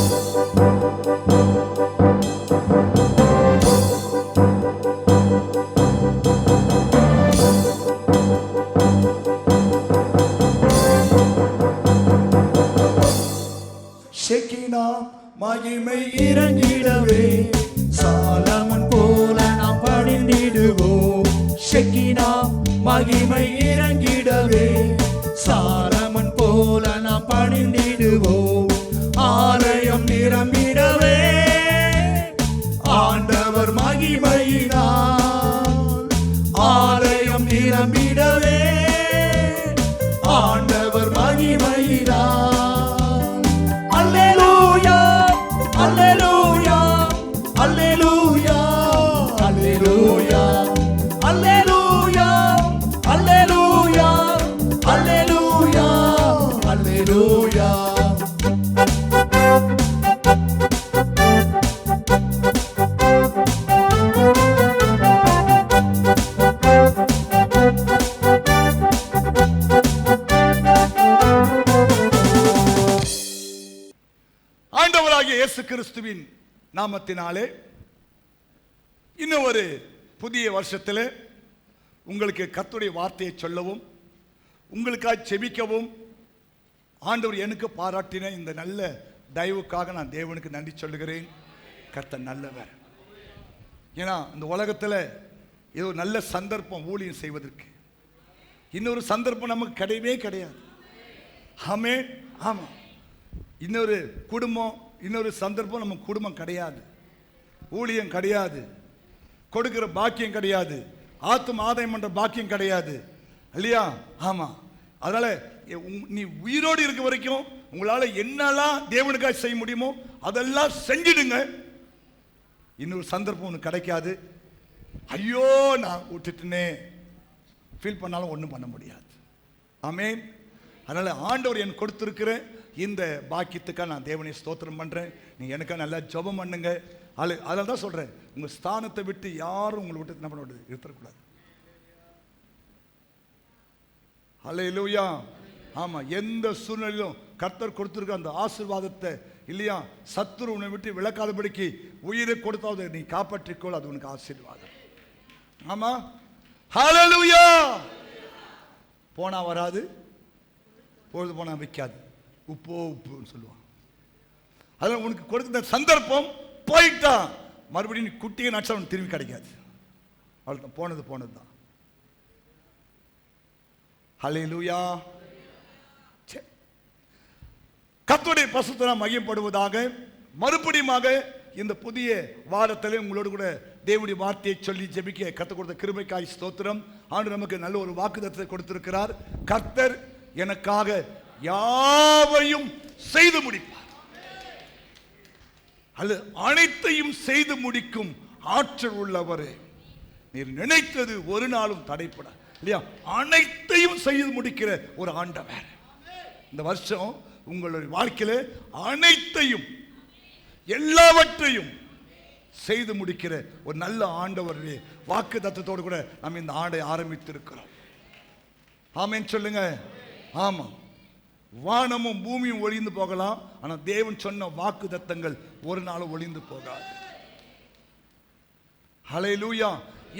ஷெகினா மகிமை இறங்கிடவே சாலமன் போல நாம் பணிந்திடுவோம். ஷெகினா மகிமை இறங்கிடவே சாலமன் போல நாம் பணிந்திடுவோம். ஆலயம் நிரம்பிடவே ஆண்டவர் மகிமையினால், ஆலயம் நிரம்பிடவே ஆண்டவர் மகிமையினால். அல்லேலூயா அல்லேலூயா அல்லேலூயா அல்லேலூயா அல்லேலூயா அல்லேலூயா அல்லேலூயா அல்லேலூயா. ஆண்டவராகிய இயேசு கிறிஸ்துவின் நாமத்தினாலே இன்னும் ஒரு புதிய வருஷத்தில் உங்களுக்கு கர்த்தருடைய வார்த்தையை சொல்லவும், உங்களுக்காக செபிக்கவும் ஆண்டவர் எனக்கு பாராட்டின இந்த நல்ல தயவுக்காக நான் தேவனுக்கு நன்றி சொல்லுகிறேன். கர்த்தர் நல்லவர். ஏன்னா இந்த உலகத்தில் ஏதோ நல்ல சந்தர்ப்பம் ஊழியம் செய்வதற்கு இன்னொரு சந்தர்ப்பம் நமக்கு கிடையவே கிடையாது. ஆமென். ஆமாம், இன்னொரு குடும்பம், இன்னொரு சந்தர்ப்பம் நம்ம குடும்பம் கிடையாது, ஊழியம் கிடையாது, கொடுக்கிற பாக்கியம் கிடையாது, ஆத்தும ஆதாயம் பண்ற பாக்கியம் கிடையாது, இல்லையா? ஆமாம். அதனால நீ உயிரோடு இருக்க வரைக்கும் உங்களால் என்னெல்லாம் தேவனுக்காக செய்ய முடியுமோ அதெல்லாம் செஞ்சிடுங்க. இன்னொரு சந்தர்ப்பம் ஒன்று கிடைக்காது. ஐயோ நான் விட்டுட்டுனே ஃபீல் பண்ணாலும் ஒன்றும் பண்ண முடியாது. ஆமென். அதனால ஆண்டவர் எனக்கு கொடுத்துருக்கிற இந்த பாக்கியத்துக்காக நான் தேவனை ஸ்தோத்திரம் பண்ணுறேன். நீங்கள் எனக்காக நல்லா ஜெபம் பண்ணுங்க. அதனால தான் சொல்கிறேன், உங்கள் ஸ்தானத்தை விட்டு யாரும் உங்களை விட்டு என்ன பண்ண இருக்கக்கூடாது. அல்லேலூயா. ஆமாம், எந்த சூழ்நிலையிலும் கர்த்தர் கொடுத்துருக்க அந்த ஆசீர்வாதத்தை, இல்லையா, சத்துரு உன்னை விட்டு விளக்காதபடிக்கு உயிரை கொடுத்தாவது நீ காப்பாற்றிக்கொள். அது உனக்கு ஆசீர்வாதம். ஆமாம். ஹல்லேலூயா. போனா வராது, பொழுது போனா விற்காது, உப்போ உப்புன்னு சொல்லுவான். அதில் உனக்கு கொடுத்த சந்தர்ப்பம் போயிட்டா மறுபடியும் நீ குட்டியை நடிச்சா உனக்கு திரும்பி கிடைக்காது. அவ்வளோதான், போனது போனது தான். ஹல்லேலூயா. கர்த்தருடைய பரிசுத்த நாமம் மகிமைப்படுவதாக. மறுபடியுமாக இந்த புதிய வாரத்தில் உங்களோடு கூட தேவனுடைய வார்த்தையை சொல்லி ஜெபிக்க கர்த்தர் கொடுத்த கிருபைக்காய் ஸ்தோத்திரம். ஆண்டு நமக்கு நல்ல ஒரு வாக்குத்தத்தத்தை கொடுத்திருக்கிறார். கர்த்தர் எனக்காக யாவையும் செய்து முடிப்பார். அல்லது அனைத்தையும் செய்து முடிக்கும் ஆற்றல் உள்ளவரே. நீர் நினைத்தது ஒரு நாளும் தடைப்பட, இல்லையா, அனைத்தையும் செய்து முடிக்கிற ஒரு ஆண்டவர். இந்த வருஷம் உங்களுடைய வாழ்க்கையில அனைத்தையும் எல்லாவற்றையும் செய்து முடிக்கிற ஒரு நல்ல ஆண்டவருடைய வாக்கு தத்தத்தோடு கூட நம்ம இந்த ஆண்டை ஆரம்பித்திருக்கிறோம். ஆமென் சொல்லுங்க. ஆமா, வானமும் பூமியும் ஒளிந்து போகலாம், ஆனால் தேவன் சொன்ன வாக்கு தத்தங்கள் ஒரு நாளும் ஒளிந்து போகாது. ஹல்லேலூயா.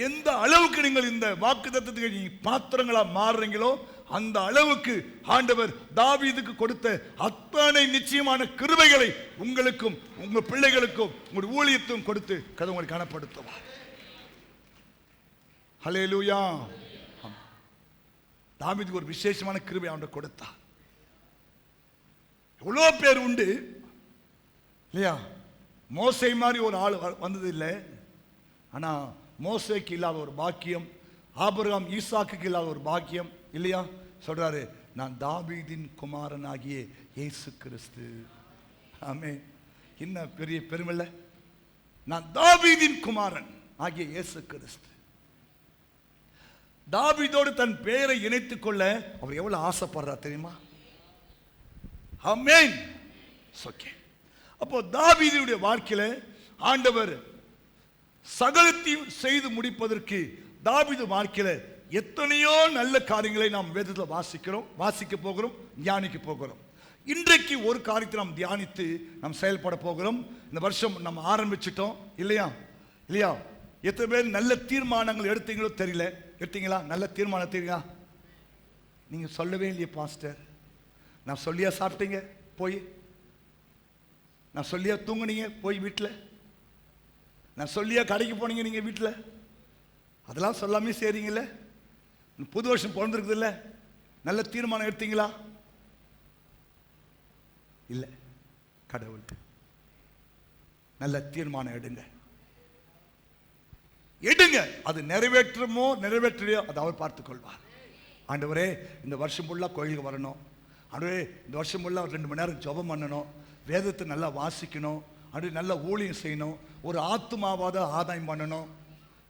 எந்த அளவுக்கு நீங்கள் இந்த வாக்கு தத்தத்துக்கு நீங்க பாத்திரங்களா மாறுறீங்களோ அந்த அளவுக்கு ஆண்டவர் தாவீதுக்கு கொடுத்த அத்தனை நிச்சயமான கிருபைகளை உங்களுக்கும் உங்க பிள்ளைகளுக்கும் உங்களுடைய ஊழியத்துக்கும் கொடுத்து கதை உங்களுக்கு கனப்படுத்துவார். ஹல்லேலூயா. தாவீதுக்கு ஒரு விசேஷமான கிருபை ஆண்டவர் கொடுத்தார். எவ்வளோ பேர் உண்டு, இல்லையா? மோசே மாதிரி ஒரு ஆள் வந்தது இல்லை. ஆனால் மோசேக்கு இல்லாத ஒரு பாக்கியம், ஆபிரகாம் ஈசாக்குக்கு இல்லாத ஒரு பாக்கியம், இல்லையா? சொல்றாரு, நான் தாவீதின் குமாரன் ஆகிய இயேசு கிறிஸ்து. ஆமே, என்ன பெரிய பெருமைல்ல. நான் தாவீதின் குமாரன் ஆகிய இயேசு கிறிஸ்து. தாவீதோடு தன் பெயரை இணைத்துக் கொள்ள அவர் எவ்வளவு ஆசைப்படுறார் தெரியுமா? ஆமென். ஓகே. அப்போ தாவீதுடைய வாழ்க்கையில ஆண்டவர் சகலத்தையும் செய்து முடிப்பதற்கு தாவீது வாழ்க்கையில எத்தனையோ நல்ல காரியங்களை நாம் வேதத்தில் வாசிக்க போகிறோம், தியானிக்க போகிறோம். இன்றைக்கு ஒரு காரியத்தை நாம் தியானித்து நாம் செயல்பட போகிறோம். இந்த வருஷம் நம்ம ஆரம்பிச்சிட்டோம் இல்லையா? இல்லையா? எத்தனை பேர் நல்ல தீர்மானங்கள் எடுத்தீங்களோ தெரியல. எடுத்தீங்களா? நல்ல தீர்மானம் எடுத்தீங்களா? நீங்க சொல்லவே இல்லையே பாஸ்டர். நான் சொல்லியா சாப்பிட்டீங்க போய்? நான் சொல்லியா தூங்குனீங்க போய் வீட்டில்? நான் சொல்லியா கடைக்கு போனீங்க நீங்க வீட்டில்? அதெல்லாம் சொல்லாமே செய்றீங்கல்ல. புது வருஷம் பிறந்திருக்குது இல்ல, நல்ல தீர்மானம் எடுத்தீங்களா? இல்ல. கடவுள் நல்ல தீர்மானம் எடுங்க, எடுங்க. அது நிறைவேற்றுமோ நிறைவேற்றலையோ அதை அவர் பார்த்துக் கொள்வார். ஆண்டவரே இந்த வருஷம் ஃபுல்லாக கோயிலுக்கு வரணும். ஆண்டவரே இந்த வருஷம் ஃபுல்லாக 2 மணி நேரம் ஜெபம் பண்ணணும், வேதத்தை நல்லா வாசிக்கணும், அப்படி நல்ல ஊழியம் செய்யணும், ஒரு ஆத்துமாவாத ஆதாயம் பண்ணணும்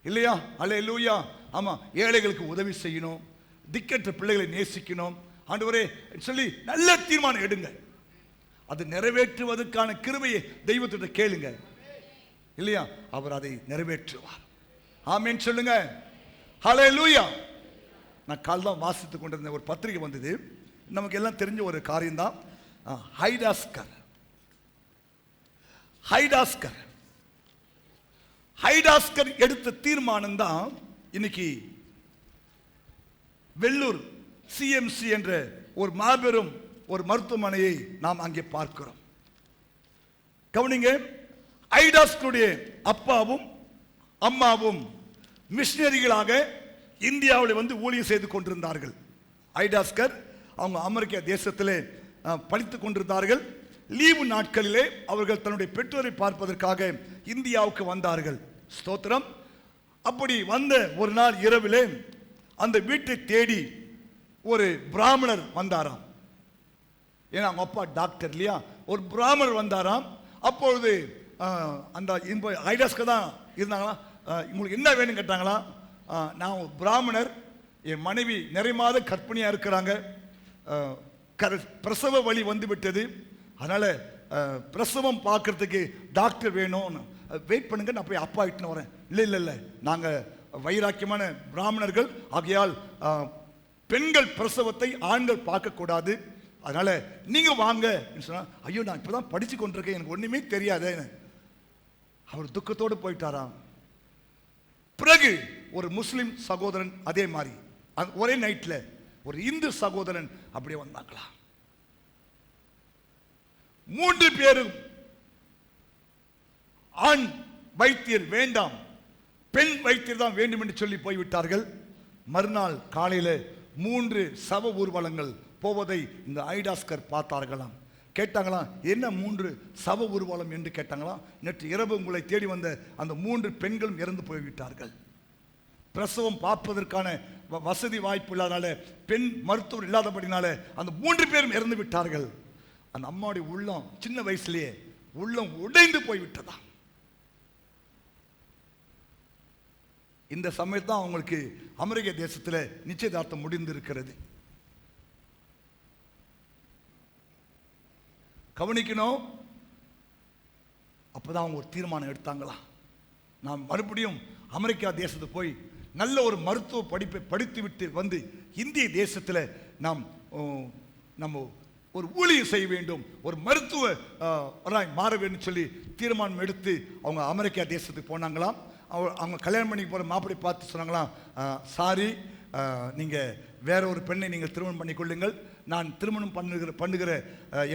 இல்லையா? அல்லேலூயா. ஆமா, ஏழைகளுக்கு உதவி செய்யணும், திக்கற்ற பிள்ளைகளை நேசிக்கணும். ஆண்டவரே சொல்லி நல்ல தீர்மானம் எடுங்க. அது நிறைவேற்றுவதற்கான கிருபையை தெய்வத்திட்ட கேளுங்க இல்லையா? அவர் அதை நிறைவேற்றுவார். ஆமென் சொல்லுங்க. ஹல்லேலூயா. நான் காலைதான் வாசித்துக் கொண்டிருந்த ஒரு பத்திரிகை வந்தது. நமக்கு எல்லாம் தெரிஞ்ச ஒரு காரியம் தான். ஹைடாஸ்கர் ஹைடாஸ்கர் எடுத்த தீர்மானம் தான் இன்னைக்கு வெள்ளூர் சிஎம்சி என்ற ஒரு மாபெரும் ஒரு மருத்துவமனையை நாம் அங்கே பார்க்கிறோம். கவனிங்க, ஹைடாஸ்கருடைய அப்பாவும் அம்மாவும் மிஷனரிகளாக இந்தியாவில் வந்து ஊழியம் செய்து கொண்டிருந்தார்கள். ஹைடாஸ்கர் அவங்க அமெரிக்க தேசத்திலே படித்துக் கொண்டிருந்தார்கள். லீவு நாட்களிலே அவர்கள் தன்னுடைய பெற்றோரை பார்ப்பதற்காக இந்தியாவுக்கு வந்தார்கள். ஸ்தோத்திரம். அப்படி வந்த ஒரு நாள் இரவிலே அந்த வீட்டை தேடி ஒரு பிராமணர் வந்தாராம். ஏன்னா அவங்க அப்பா டாக்டர் இல்லையா? ஒரு பிராமணர் வந்தாராம். அப்பொழுது அந்த ஹைடாஸ்கர் தான் இருந்தாங்களா, உங்களுக்கு என்ன வேணும் கேட்டாங்களா? நான் பிராமணர், என் மனைவி நிறைமாத கர்ப்பிணியாக இருக்கிறாங்க, பிரசவ வலி வந்து விட்டது, அதனால பிரசவம் பார்க்கறதுக்கு டாக்டர் வேணும், வெயிட் பண்ணுங்க, நான் போய் அப்பா இட்டுன்னு வரேன். இல்லை, நாங்கள் வைராக்கியமான பிராமணர்கள், ஆகையால் பெண்கள் பிரசவத்தை ஆண்கள் பார்க்கக்கூடாது, அதனால நீங்க வாங்க சொன்னா, ஐயோ நான் இப்பதான் படிச்சு கொண்டிருக்கேன், எனக்கு ஒண்ணுமே தெரியாது. அவர் துக்கத்தோடு போயிட்டாராம். பிறகு ஒரு முஸ்லிம் சகோதரன் அதே மாதிரி ஒரே நைட்ல ஒரு இந்து சகோதரன் அப்படியே வந்தாங்களா. 3 பேரும் ஆண் வைத்தியர் வேண்டாம், பெண் வைத்தியர் தான் வேண்டும் என்று சொல்லி போய்விட்டார்கள். மறுநாள் காலையில் 3 சவ ஊர்வலங்கள் போவதை இந்த ஹைடாஸ்கர் பார்த்தார்களாம். கேட்டாங்களாம், என்ன 3 சவ ஊர்வலம் என்று கேட்டாங்களாம். நேற்று இரவு உங்களை தேடி வந்த அந்த 3 பெண்களும் இறந்து போய்விட்டார்கள். பிரசவம் பார்ப்பதற்கான வசதி வாய்ப்பு இல்லாதனால, பெண் மருத்துவர் இல்லாதபடினால அந்த 3 பேரும் இறந்து விட்டார்கள். அந்த அம்மாவுடைய உள்ளம் சின்ன வயசுலேயே உள்ளம் உடைந்து போய்விட்டதா. இந்த சமயத்தான் அவங்களுக்கு அமெரிக்க தேசத்தில் நிச்சயதார்த்தம் முடிந்திருக்கிறது. கவனிக்கணும். அப்பதான் அவங்க ஒரு தீர்மானம் எடுத்தாங்களா, நாம் மறுபடியும் அமெரிக்கா தேசத்துக்கு போய் நல்ல ஒரு மருத்துவ படிப்பை படித்து விட்டு வந்து இந்திய தேசத்தில் நாம் நம்ம ஒரு ஊழியம் செய்ய வேண்டும், ஒரு மருத்துவ மாற வேண்டும் சொல்லி தீர்மானம் எடுத்து அவங்க அமெரிக்கா தேசத்துக்கு போனாங்களாம். அவங்க கல்யாணம் பண்ணி போகிற மாப்பிள்ளை பார்த்து சொன்னாங்களாம், சாரி, நீங்கள் வேற ஒரு பெண்ணை நீங்கள் திருமணம் பண்ணிக்கொள்ளுங்கள், நான் திருமணம் பண்ணுகிற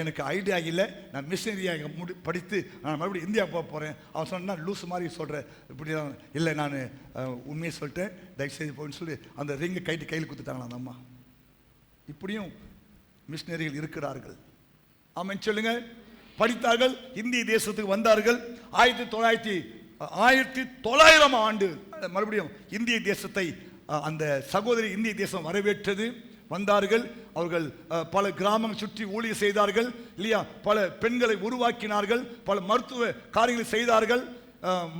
எனக்கு ஐடியா இல்லை, நான் மிஷனரியாக படித்து நான் மறுபடியும் இந்தியா போக போகிறேன். அவன் சொன்னா லூஸ் மாதிரி சொல்கிறேன், இப்படி இல்லை, நான் உண்மையை சொல்லிட்டேன், தயவுசெய்து போயின்னு சொல்லி அந்த ரிங்கை கையில் கொடுத்துட்டாங்களா அந்த அம்மா. இப்படியும் மிஷனரிகள் இருக்கிறார்கள். ஆமென் சொல்லுங்க. படித்தார்கள், இந்திய தேசத்துக்கு வந்தார்கள். 1900 ஆண்டு மறுபடியும் இந்திய தேசத்தை அந்த சகோதரி இந்திய தேசம் வரவேற்றது. வந்தார்கள். அவர்கள் பல கிராமங்கள் சுற்றி ஊழியம் செய்தார்கள் இல்லையா? பல பெண்களை உருவாக்கினார்கள், பல மருத்துவ காரியங்களை செய்தார்கள்,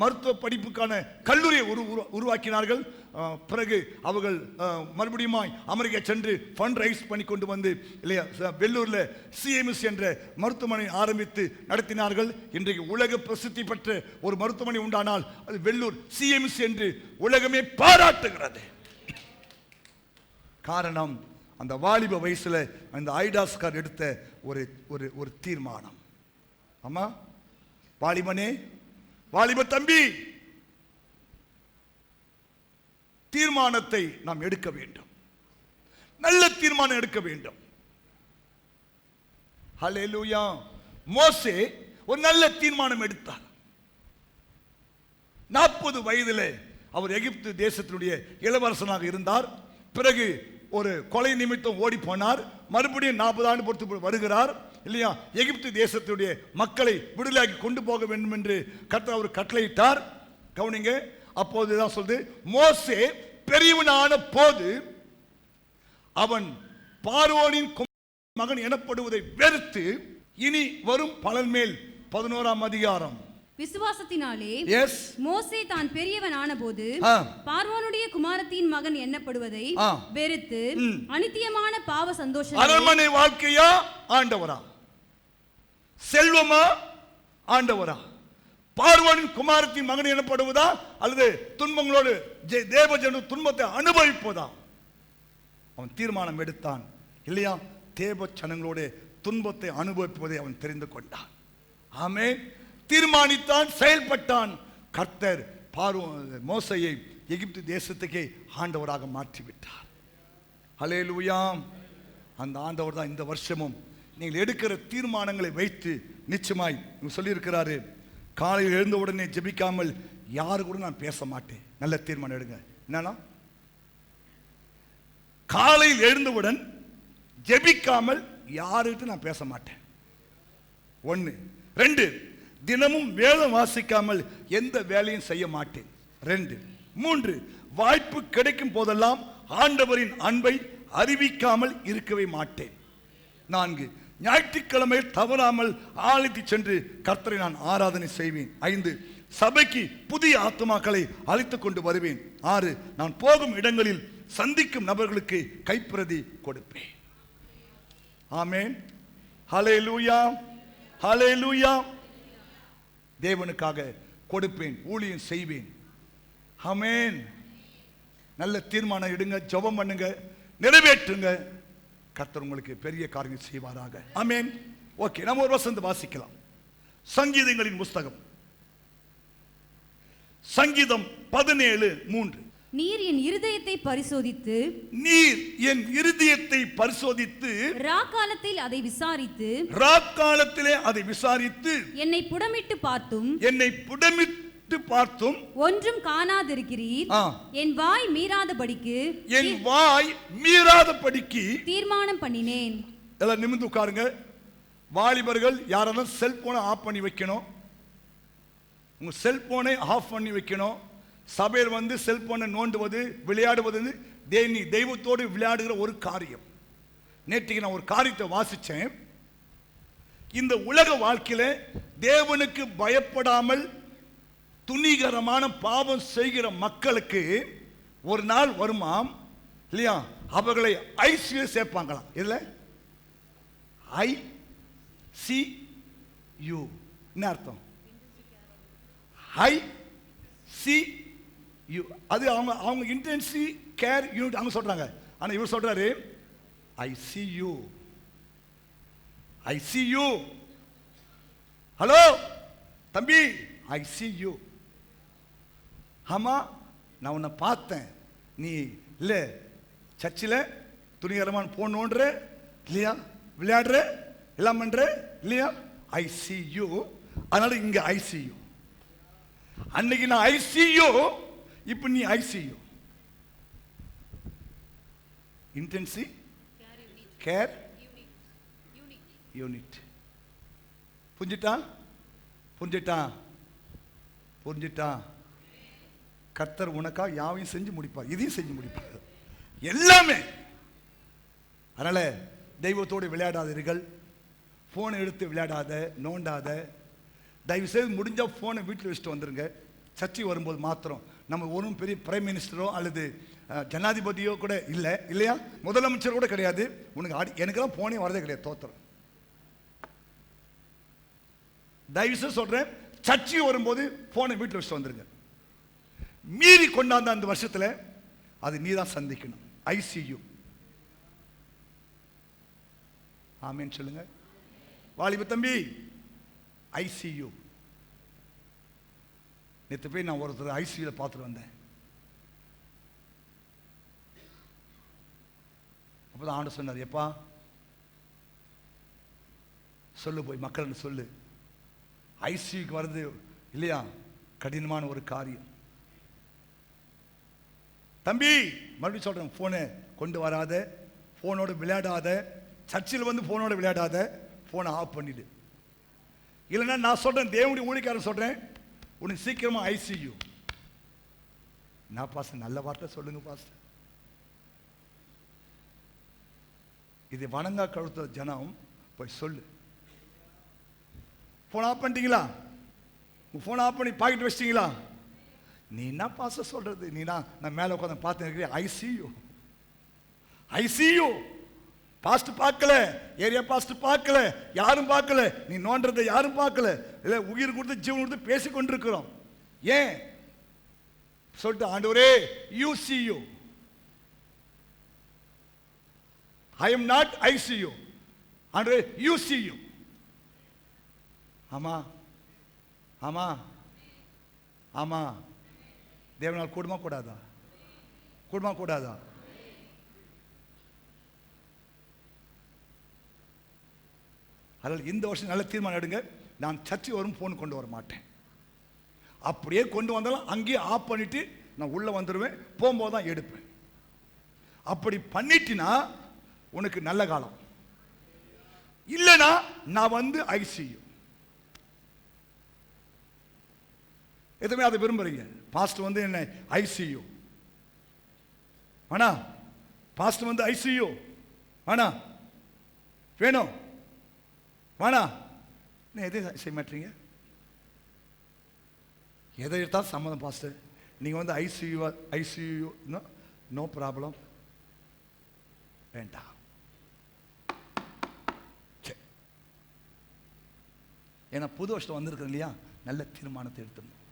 மருத்துவ படிப்புக்கான கல்லூரியை உருவாக்கினார்கள். பிறகு அவர்கள் மறுபடியும் அமெரிக்கா சென்று ஃபண்ட் ரைஸ் பண்ணி கொண்டு வந்து இல்லையா வெள்ளூர்ல சிஎம்எஸ் என்ற மருத்துவமனை ஆரம்பித்து நடத்தினார்கள். இன்றைக்கு உலக பிரசித்தி பெற்ற ஒரு மருத்துவமனை உண்டானால் அது வெள்ளூர் சிஎம்எஸ் என்று உலகமே பாராட்டுகிறது. காரணம், அந்த வாலிப வயசுல அந்த ஐடாஸ்கார் எடுத்த ஒரு ஒரு ஒரு தீர்மானம். ஆமா, வாலிபனே, வாலிப தம்பி, தீர்மானத்தை நாம் எடுக்க வேண்டும். நல்ல தீர்மானம் எடுக்க வேண்டும். ஹல்லேலூயா. மோசே ஒரு நல்ல தீர்மானம் எடுத்தார். 40 வயதிலே அவர் எகிப்து தேசத்தினுடைய இளவரசனாக இருந்தார். பிறகு ஒரு கொலை நிமித்தம் ஓடி போனார். மறுபடியும் 40 ஆண்டு பொறுத்து வருகிறார் இல்லையா. எகிப்து தேசத்துடைய மக்களை விடுதலையாக்கி கொண்டு போக வேண்டும் என்று கர்த்தர் அவர் கட்டளையிட்டார். கவனிங்க, அப்போதுதான் சொல்லுது, மோசே பெரியவனான போது அவன் பார்வோனின் மகன் எனப்படுவதை வெறுத்து இனி வரும் பலன் மேல் 11ஆம் அதிகாரம். விசுவாசத்தினாலே மோசே தான் பெரியவன் ஆன போது பார்வோனுடைய குமாரத்தின் மகன் எண்ணப்படுவதை வெறுத்து அநித்தியமான பாவ சந்தோஷம். அரண்மனை வாழ்க்கையா ஆண்டவரா, செல்வமா ஆண்டவரா, பார்வோனின் குமாரத்தின் மகன் எனப்படுவதா, அல்லது துன்பங்களோடு தேவஜன துன்பத்தை அனுபவிப்பதா? அவன் தீர்மானம் எடுத்தான் இல்லையா. தேவ ஜனங்களோடு துன்பத்தை அனுபவிப்பதை அவன் தெரிந்து கொண்டான். ஆமென். தீர்மானித்தான், செயல்பட்டான். கர்த்தர் மோசேயை எகிப்து தேசத்துக்கே ஆண்டவராக மாற்றிவிட்டார். ஹல்லேலூயா. அந்த ஆண்டவர் தான் இந்த வருஷமும் நீங்கள் எடுக்கிற தீர்மானங்களை வைத்து நிச்சயமாய் சொல்லியிருக்கிறாரு, காலையில் எழுந்த உடனே ஜெபிக்காமல் யாரு கூட நான் பேச மாட்டேன். நல்ல தீர்மானம் எடுங்க. என்னன்னா, காலையில் எழுந்தவுடன் ஜெபிக்காமல் யாருக்கிட்ட நான் பேச மாட்டேன். 1. 2, தினமும் வேதம் வாசிக்காமல் எந்த வேலையும் செய்ய மாட்டேன். 2. 3, வாய்ப்பு கிடைக்கும் போதெல்லாம் ஆண்டவரின் அன்பை அறிவிக்காமல் இருக்கவே மாட்டேன். 4, ஞாயிற்றுக்கிழமை தவறாமல் ஆலயத்துக்கு சென்று கர்த்தரை நான் ஆராதனை செய்வேன். 5, சபைக்கு புதிய ஆத்துமாக்களை அழைத்துக் கொண்டு வருவேன். 6, நான் போகும் இடங்களில் சந்திக்கும் நபர்களுக்கு கைப்பிரதி கொடுப்பேன். ஆமென். ஹல்லேலூயா, ஹல்லேலூயா. தேவனுக்காக கொடுப்பேன், ஊழியம் செய்வேன். ஆமென். நல்ல தீர்மானம் எடுங்க, ஜெபம் பண்ணுங்க, நிறைவேற்றுங்க. கர்த்தர் உங்களுக்கு பெரிய காரியம் செய்வாராக. ஆமென். ஓகே, நம்ம ஒரு வசனம் வாசிக்கலாம். சங்கீதங்களின் புஸ்தகம், சங்கீதம் 17:3. நீர் என் இருதயத்தை பரிசோதித்து, நீர் என் இருதயத்தை பரிசோதித்து, ராக்காலத்தில் அதை விசாரித்து, ராக்காலத்திலே அதை விசாரித்து, என்னை புடமிட்டு பார்த்தும், என்னை புடமிட்டு பார்த்தும் ஒன்றும் காணாதிருக்கிறீர். என் வாய் மீறாதபடிக்கு, என் வாய் மீறாதபடிக்கு தீர்மானம் பண்ணினேன். எல்லாம் நிமிர்ந்து உட்காருங்க. வாலிபர்கள் யாரெல்லாம் செல்போனை ஆஃப் பண்ணி வைக்கணும், உங்க செல்போனை ஆஃப் பண்ணி வைக்கணும். சபையில் வந்து செல்போனை நோண்டுவது, விளையாடுவது தெய்வத்தோடு விளையாடுகிற ஒரு காரியம். நேற்றுக்கு நான் ஒரு காரியத்தை வாசித்தேன். இந்த உலக வாழ்க்கையில தேவனுக்கு பயப்படாமல் துணிகரமான பாவம் செய்கிற மக்களுக்கு ஒரு நாள் வருமாம் இல்லையா, அவர்களை ஐசியூ சேர்ப்பாங்களாம். இதுல ICU என்ன அர்த்தம்? ICU அது அவங்க இன்டென்சிவ் கேர் யூனிட் அவங்க சொல்றாங்க. ஆனா இவர் சொல்றாரு ICU. ஹலோ தம்பி, ICU. ஆமா, நான் உன்னை பார்த்தேன், நீ இல்ல சர்ச்சில் துணிகரமான போனோன்ற இல்லையா, விளையாடுற எல்லாம் பண்ற இல்லையா, ICU. அதனால இங்க ICU. அன்னைக்கு நான் ICU, இப்ப நீ ICU, இன்டென்சிவ் கேர் யூனிட். புரிஞ்சிட்டா? கர்த்தர் உனக்கா யாவையும் செஞ்சு முடிப்பார், இதையும் செஞ்சு முடிப்பார், எல்லாமே. அதனால தெய்வத்தோடு விளையாடாதீர்கள், போனை எடுத்து விளையாடாத, நோண்டாத. தயவு செய்து முடிஞ்சா போனை வீட்டில் வச்சுட்டு வந்துருங்க. சர்ச்சை வரும்போது மாத்திரம். நம்ம ஒன்றும் பெரிய பிரைம் மினிஸ்டரோ அல்லது ஜனாதிபதியோ கூட இல்லை இல்லையா, முதலமைச்சர் கூட கிடையாது. உனக்கு எனக்கெல்லாம் போனே வரதே கிடையாது, தோத்திரம். தயவு செய்து சொல்றேன், சர்ச்சை வரும்போது போனை வீட்டில் வச்சுட்டு வந்துருங்க. மீறி கொண்டாந்த அந்த வருஷத்தில் அது நீ தான் சந்திக்கணும். ICU. ஆமேன்னு சொல்லுங்க. வாலிப தம்பி, ஐசியூ. நேற்று போய் நான் ஒருத்தர் ஐசியூவில் பார்த்துட்டு வந்தேன். அப்போதான் ஆண்டு சொன்னார், எப்பா சொல்லு, போய் மக்கள் சொல்லு, ஐசியூக்கு வர்றது இல்லையா கடினமான ஒரு காரியம். தம்பி மறுபடியும் சொல்றேன், போனை கொண்டு வராத, போனோட விளையாடாத, சர்ச்சில் வந்து போனோட விளையாடாத, போனை ஆஃப் பண்ணிடு. இல்லைன்னா நான் சொல்றேன், தேவனுடைய ஊழியக்காரன் சொல்றேன், உனக்கு சீக்கிரமா ஐசியூ. நான் பாஸ்டர் நல்ல வார்த்தை சொல்லுங்க பாஸ்டர். இது வணங்கா கழுத்த ஜனம் போய் சொல்லு. போன் ஆஃப் பண்ணிட்டீங்களா? போன் ஆஃப் பண்ணி பாக்கெட் வச்சிட்டீங்களா? நீ என்ன பாஸ்டர் சொல்றது? நீ நான் மேலே உட்காந்து பார்த்து இருக்கிறேன். ICU, ICU. பாஸ்ட் பார்க்கல, ஏரியா பாஸ்ட் பார்க்கல, யாரும் பார்க்கல, நீ நோன்றதை யாரும் பார்க்கல. இல்லை, உயிர் கொடுத்து ஜீவன் கொடுத்து பேசி கொண்டிருக்கிறோம். ஏன் சொல்லிட்டு ஆண்டவரே, you see you, I am not ICU. ஆண்டவரே யூ சி யூ. ஆமா ஆமா ஆமா. தேவனால் கூடுமா கூடாதா? கூடுமா கூடாதா? அதனால் இந்த வருஷம் நல்ல தீர்மானம் எடுங்க. நான் சர்ச்சை வரும் போன் கொண்டு வர மாட்டேன். அப்படியே கொண்டு வந்தாலும் அங்கேயே ஆஃப் பண்ணிட்டு நான் உள்ள வந்துடுவேன். போகும்போது தான் எடுப்பேன். அப்படி பண்ணிட்டினா உனக்கு நல்ல காலம். இல்லைனா நான் வந்து ஐசியூ. எதுவுமே அதை விரும்புறீங்க? பாஸ்ட் வந்து என்ன ஐசியூ ஆனா, பாஸ்ட் வந்து ஐசியூ ஆனா வேணும் வேணா, எதையும் செய்ய மாட்டீங்க. எதை எடுத்தாலும் சம்மதம் பாஸ்டர். நீங்க வந்து ஐசியூ நோ ப்ராப்ளம், வேண்டாம். ஏன்னா புது வருஷம் வந்திருக்கேன் இல்லையா, நல்ல தீர்மானத்தை எடுத்துடணும்.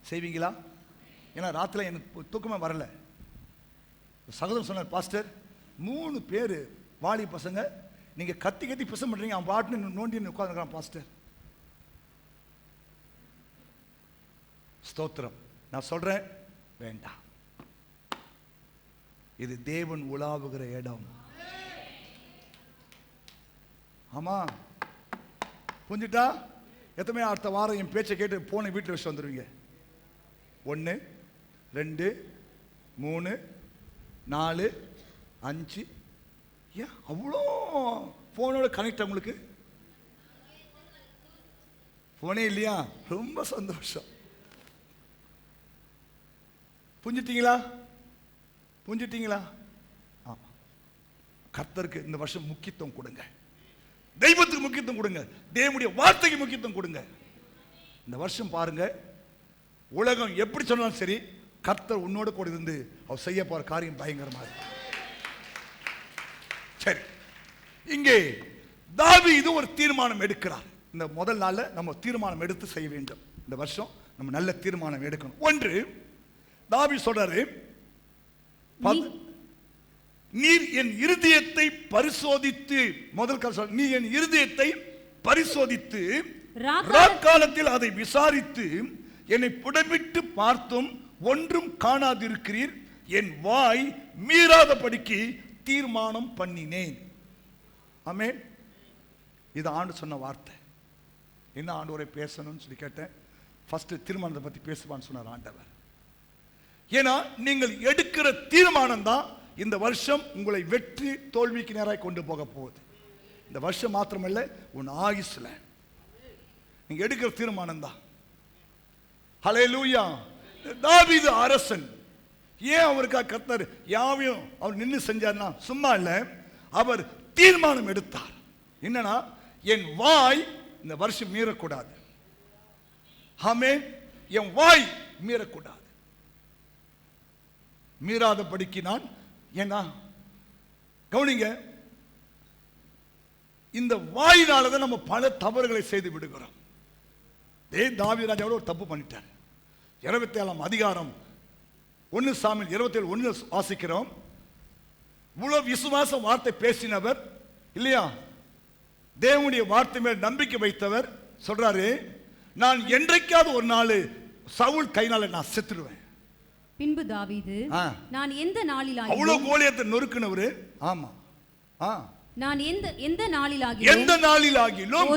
செய்வீங்களா? ஏன்னா ராத்திரி எனக்கு தூக்கமே வரல. சகோதரன் சொன்னார், பாஸ்டர் 3 பேர் வாலி பசங்க, நீங்க கத்தி கத்தி பிசம் பண்றீங்க, அவன் பாட்டுன்னு நோண்டி உட்காந்துருக்கான் பாஸ்டர். ஸ்தோத்திரம். நான் சொல்றேன், வேண்டாம். இது தேவன் உலாவுகிற இடம். ஆமா, புரிஞ்சுட்டா? எத்தனை அடுத்த வாரம் என் பேச்சை கேட்டு போனை வீட்டில் வச்சு வந்துடுவீங்க. 1 2 3 4 5. ஏன் அவ்வளோ போனோட கனெக்ட்? உங்களுக்கு போனே இல்லையா? ரொம்ப சந்தோஷம். புரிஞ்சிட்டீங்களா? புரிஞ்சிட்டீங்களா? ஆமா. கர்த்தருக்கு இந்த வருஷம் முக்கியத்துவம் கொடுங்க. தெய்வத்துக்கு முக்கியத்துவம் கொடுங்க. தேவனுடைய வார்த்தைக்கு முக்கியத்துவம் கொடுங்க. இந்த வருஷம் பாருங்க, உலகம் எப்படி சொன்னாலும் சரி, கர்த்தர் உன்னோட கூட இருந்து அவர் செய்ய போற காரியம் பயங்கரமா இருக்கு. சரி, இங்கே தாவீது ஒரு தீர்மானம் எடுக்கிறார். இந்த முதல் நாள்ல நம்ம தீர்மானம் எடுத்து செய்ய வேண்டும். இந்த வருஷம் நம்ம நல்ல தீர்மானம் எடுக்கணும். ஒன்று, தாவீது சொல்றாரு, நீர் என் இருதயத்தை பரிசோதித்து, முதல் காலம் நீ என் இருதயத்தை பரிசோதித்து ராக்காலத்தில் அதை விசாரித்து என்னை புடமிட்டு பார்த்தும் ஒன்றும் காணாதிருக்கிறீர். என் வாய் மீறாதபடிக்கு தீர்மானம் பண்ணினேன். ஆமென். இது ஆண்டு சொன்ன வார்த்தை. என்ன ஆண்டவரை பேசணும்னு சொல்லி கேட்டேன். ஃபர்ஸ்ட் தீர்மானத்தை பத்தி பேசுவான்னு சொன்னார் ஆண்டவர். ஏன்னா நீங்கள் எடுக்கிற தீர்மானம் தான் இந்த வருஷம் உங்களை வெற்றி தோல்விக்கு நேராக கொண்டு போக போகுது. இந்த வருஷம் மாத்திரமல்ல, உன் ஆயுஸ்ல நீங்க எடுக்கிற தீர்மானம் தான். ஹல்லேலூயா. தாவீது அரசன். ஏன் அவருக்காக கர்த்தர் யாவையும் அவர் நின்று செஞ்சார்னா சும்மா இல்ல, அவர் தீர்மானம் எடுத்தார். என்னன்னா, என் வாய் இந்த வருஷம் மீறக்கூடாது. ஆமென். என் வாய் மீறக்கூடாது. மீறாதபடிக்கு நான், ஏன்னா கவனிங்க, இந்த வாயினாலதான் நம்ம பல தவறுகளை செய்து விடுகிறோம். தாவீது ராஜா ஒரு தப்பு பண்ணிட்டார். 27 அதிகாரம் 1 சாமுவேல் 27:1 வாசிக்கிறோம். இவ்வளவு விசுவாச வார்த்தை பேசினவர் இல்லையா, தேவனுடைய வார்த்தை மேல் நம்பிக்கை வைத்தவர் சொல்றாரு, நான் என்றைக்காவது ஒரு நாள் சவுல் கைனால நான் செத்துடுவேன். பின்பு தாவீது, நான் எந்த நாளிலாகிலும், அவ்வளவு கோலியத்தை நொறுக்குனவரு, ஆமா நான் எந்த நாளிலாகிலும்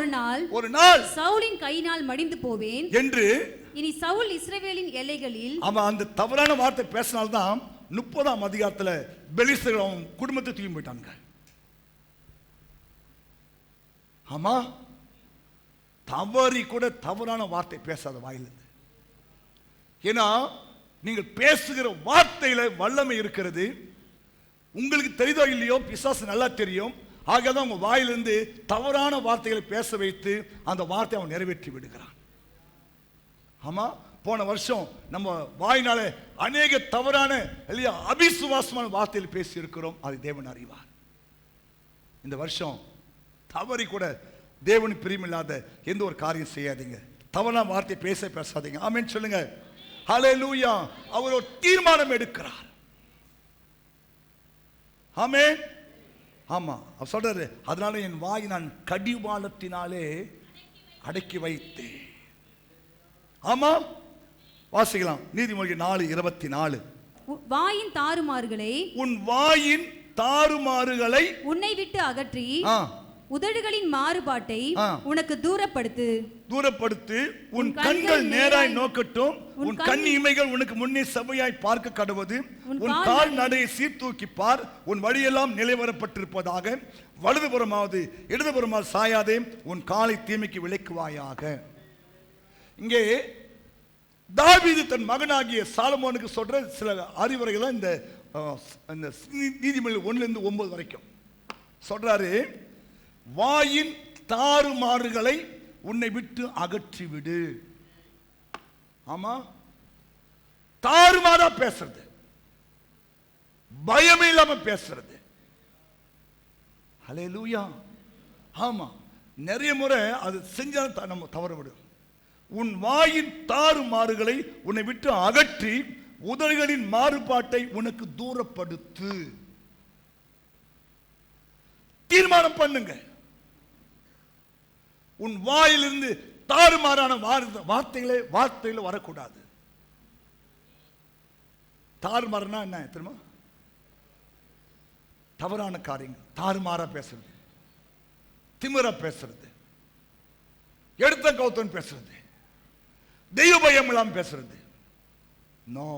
ஒரு நாள் சவுலின் கையினால் மடிந்து போவேன் என்று இனி சவுல் இஸ்ரவேலின் எல்லைகளில். அவன் அந்த தவறான வார்த்தை பேசினால்தான் 30ஆம் அதிகாரத்துல பெலிஸ்தர்கள் அவன் குடும்பத்தை தூக்கி போயிட்டாங்க. ஆமா, தவறி கூட தவறான வார்த்தை பேசாத வாயிலிருந்து. ஏன்னா நீங்கள் பேசுகிற வார்த்தையில வல்லமை இருக்கிறது. உங்களுக்கு தெரியுதோ இல்லையோ, பிசாசு நல்லா தெரியும். ஆகதான் உங்க வாயிலிருந்து தவறான வார்த்தைகளை பேச வைத்து அந்த வார்த்தையை அவன் நிறைவேற்றி விடுகிறான். ஆமா, போன வருஷம் நம்ம வாயினால அநேக தவறான இல்லையா அபிசுவாசமான வார்த்தையில் பேசி இருக்கிறோம். அதை தேவன் அறிவார். இந்த வருஷம் தவறி கூட தேவனுக்கு பிரியமில்லாத எந்த ஒரு காரியம் செய்யாதீங்க. தவறான வார்த்தை பேசாதீங்க. ஆமென் சொல்லுங்க. ஹல்லேலூயா. அவர் ஒரு தீர்மானம் எடுக்கிறார். ஆமென். ஆமா, அவர் சொல்றாரு, அதனால என் வாய் நான் கடிவாளத்தினாலே அடக்கி வைத்தேன். ஆமா, வாசிக்கலாம். நீதிமொழி 4:24. வாயின் தாறுமாறுகளை, உன் வாயின் தாறுமாறுகளை உன்னை விட்டு அகற்றி உதடுகளின் மாறுபாட்டை உனக்கு தூரப்படுத்து. உன் கண்கள் நேராய் நோக்கட்டும். உன் கண் இமைகள் உனக்கு முன்னே செவ்வையாய் பார்க்க கடவது. உன் கால் நடையை சீர்தூக்கி பார். உன் வழியெல்லாம் நிலைவரப்பட்டிருப்பதாக. வலதுபுறமாவது இடதுபுறமாவது சாயாதே. உன் காலை தீமைக்கு விலக்குவாயாக. இங்கே தாவீது தன் மகனாகிய சாலமோனுக்கு சொல்ற சில அறிவுரைகளை இந்த நீதிமொழி 1-9 வரைக்கும் சொல்றாரு. வாயின் தாறுமாறுகளை உன்னை விட்டு அகற்றிவிடு. ஆமா, தாறுமாறா பேசுறது, பயமே இல்லாம பேசுறது. ஹல்லேலூயா. ஆமா, நிறைய முறை அது செஞ்சா நம்ம தவற விடும். உன் வாயின் தாறுமாறுகளை உன்னை விட்டு அகற்றி உதடுகளின் மாறுபாட்டை உனக்கு தூரப்படுத்து. தீர்மானம் பண்ணுங்க. உன் வாயிலிருந்து தாறுமாறான வார்த்தைகளே வரக்கூடாது. தாறுமாறுனா என்ன தெரியுமா? தவறான காரியங்கள், தாறுமாறா பேசுறது, திமிரா பேசுறது, எடுத்த கௌத்தன் பேசுறது, தெய்வ பயம் இல்லாம பேசுறது. நோ,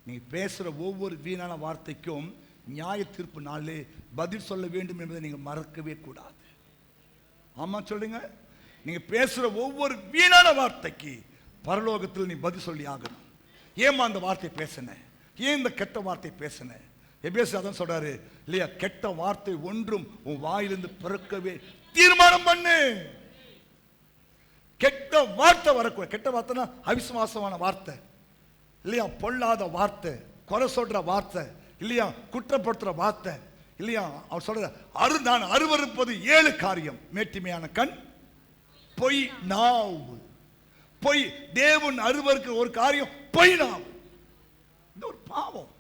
நீ பேசுற ஒவ்வொரு வீணான வார்த்தைக்கும் நியாய தீர்ப்பு நாளே பதில் சொல்ல வேண்டும் என்பதை நீங்க மறக்கவே கூடாது. ஆமா சொல்லுங்க. நீங்க பேசுற ஒவ்வொரு வீணான வார்த்தைக்கு பரலோகத்தில் நீ பதில் சொல்லி ஆகணும். ஏமா அந்த வார்த்தை பேசின, ஏன் இந்த கெட்ட வார்த்தை பேசின? எபேசியர் அதான் சொல்றாரு இல்லையா, கெட்ட வார்த்தை ஒன்றும் உன் வாயிலிருந்து பிறக்கவே தீர்மானம் பண்ணு. கெட்ட வார்த்தை வரக்கூடாது. கெட்ட வார்த்தைனா அவிசுவாசமான வார்த்தை இல்லையா, பொல்லாத வார்த்தை, குறை சொல்ற வார்த்தை இல்லையா, குற்றப்படுத்துற வார்த்தை இல்லையா. அவர் சொல்ற நான் அருவருப்பது 7 காரியம். மேட்டிமையான கண், பொய் நாவு. பொய், தேவன் அருவருக்கிற ஒரு காரியம் பொய் நாவு. இது ஒரு பாவம்.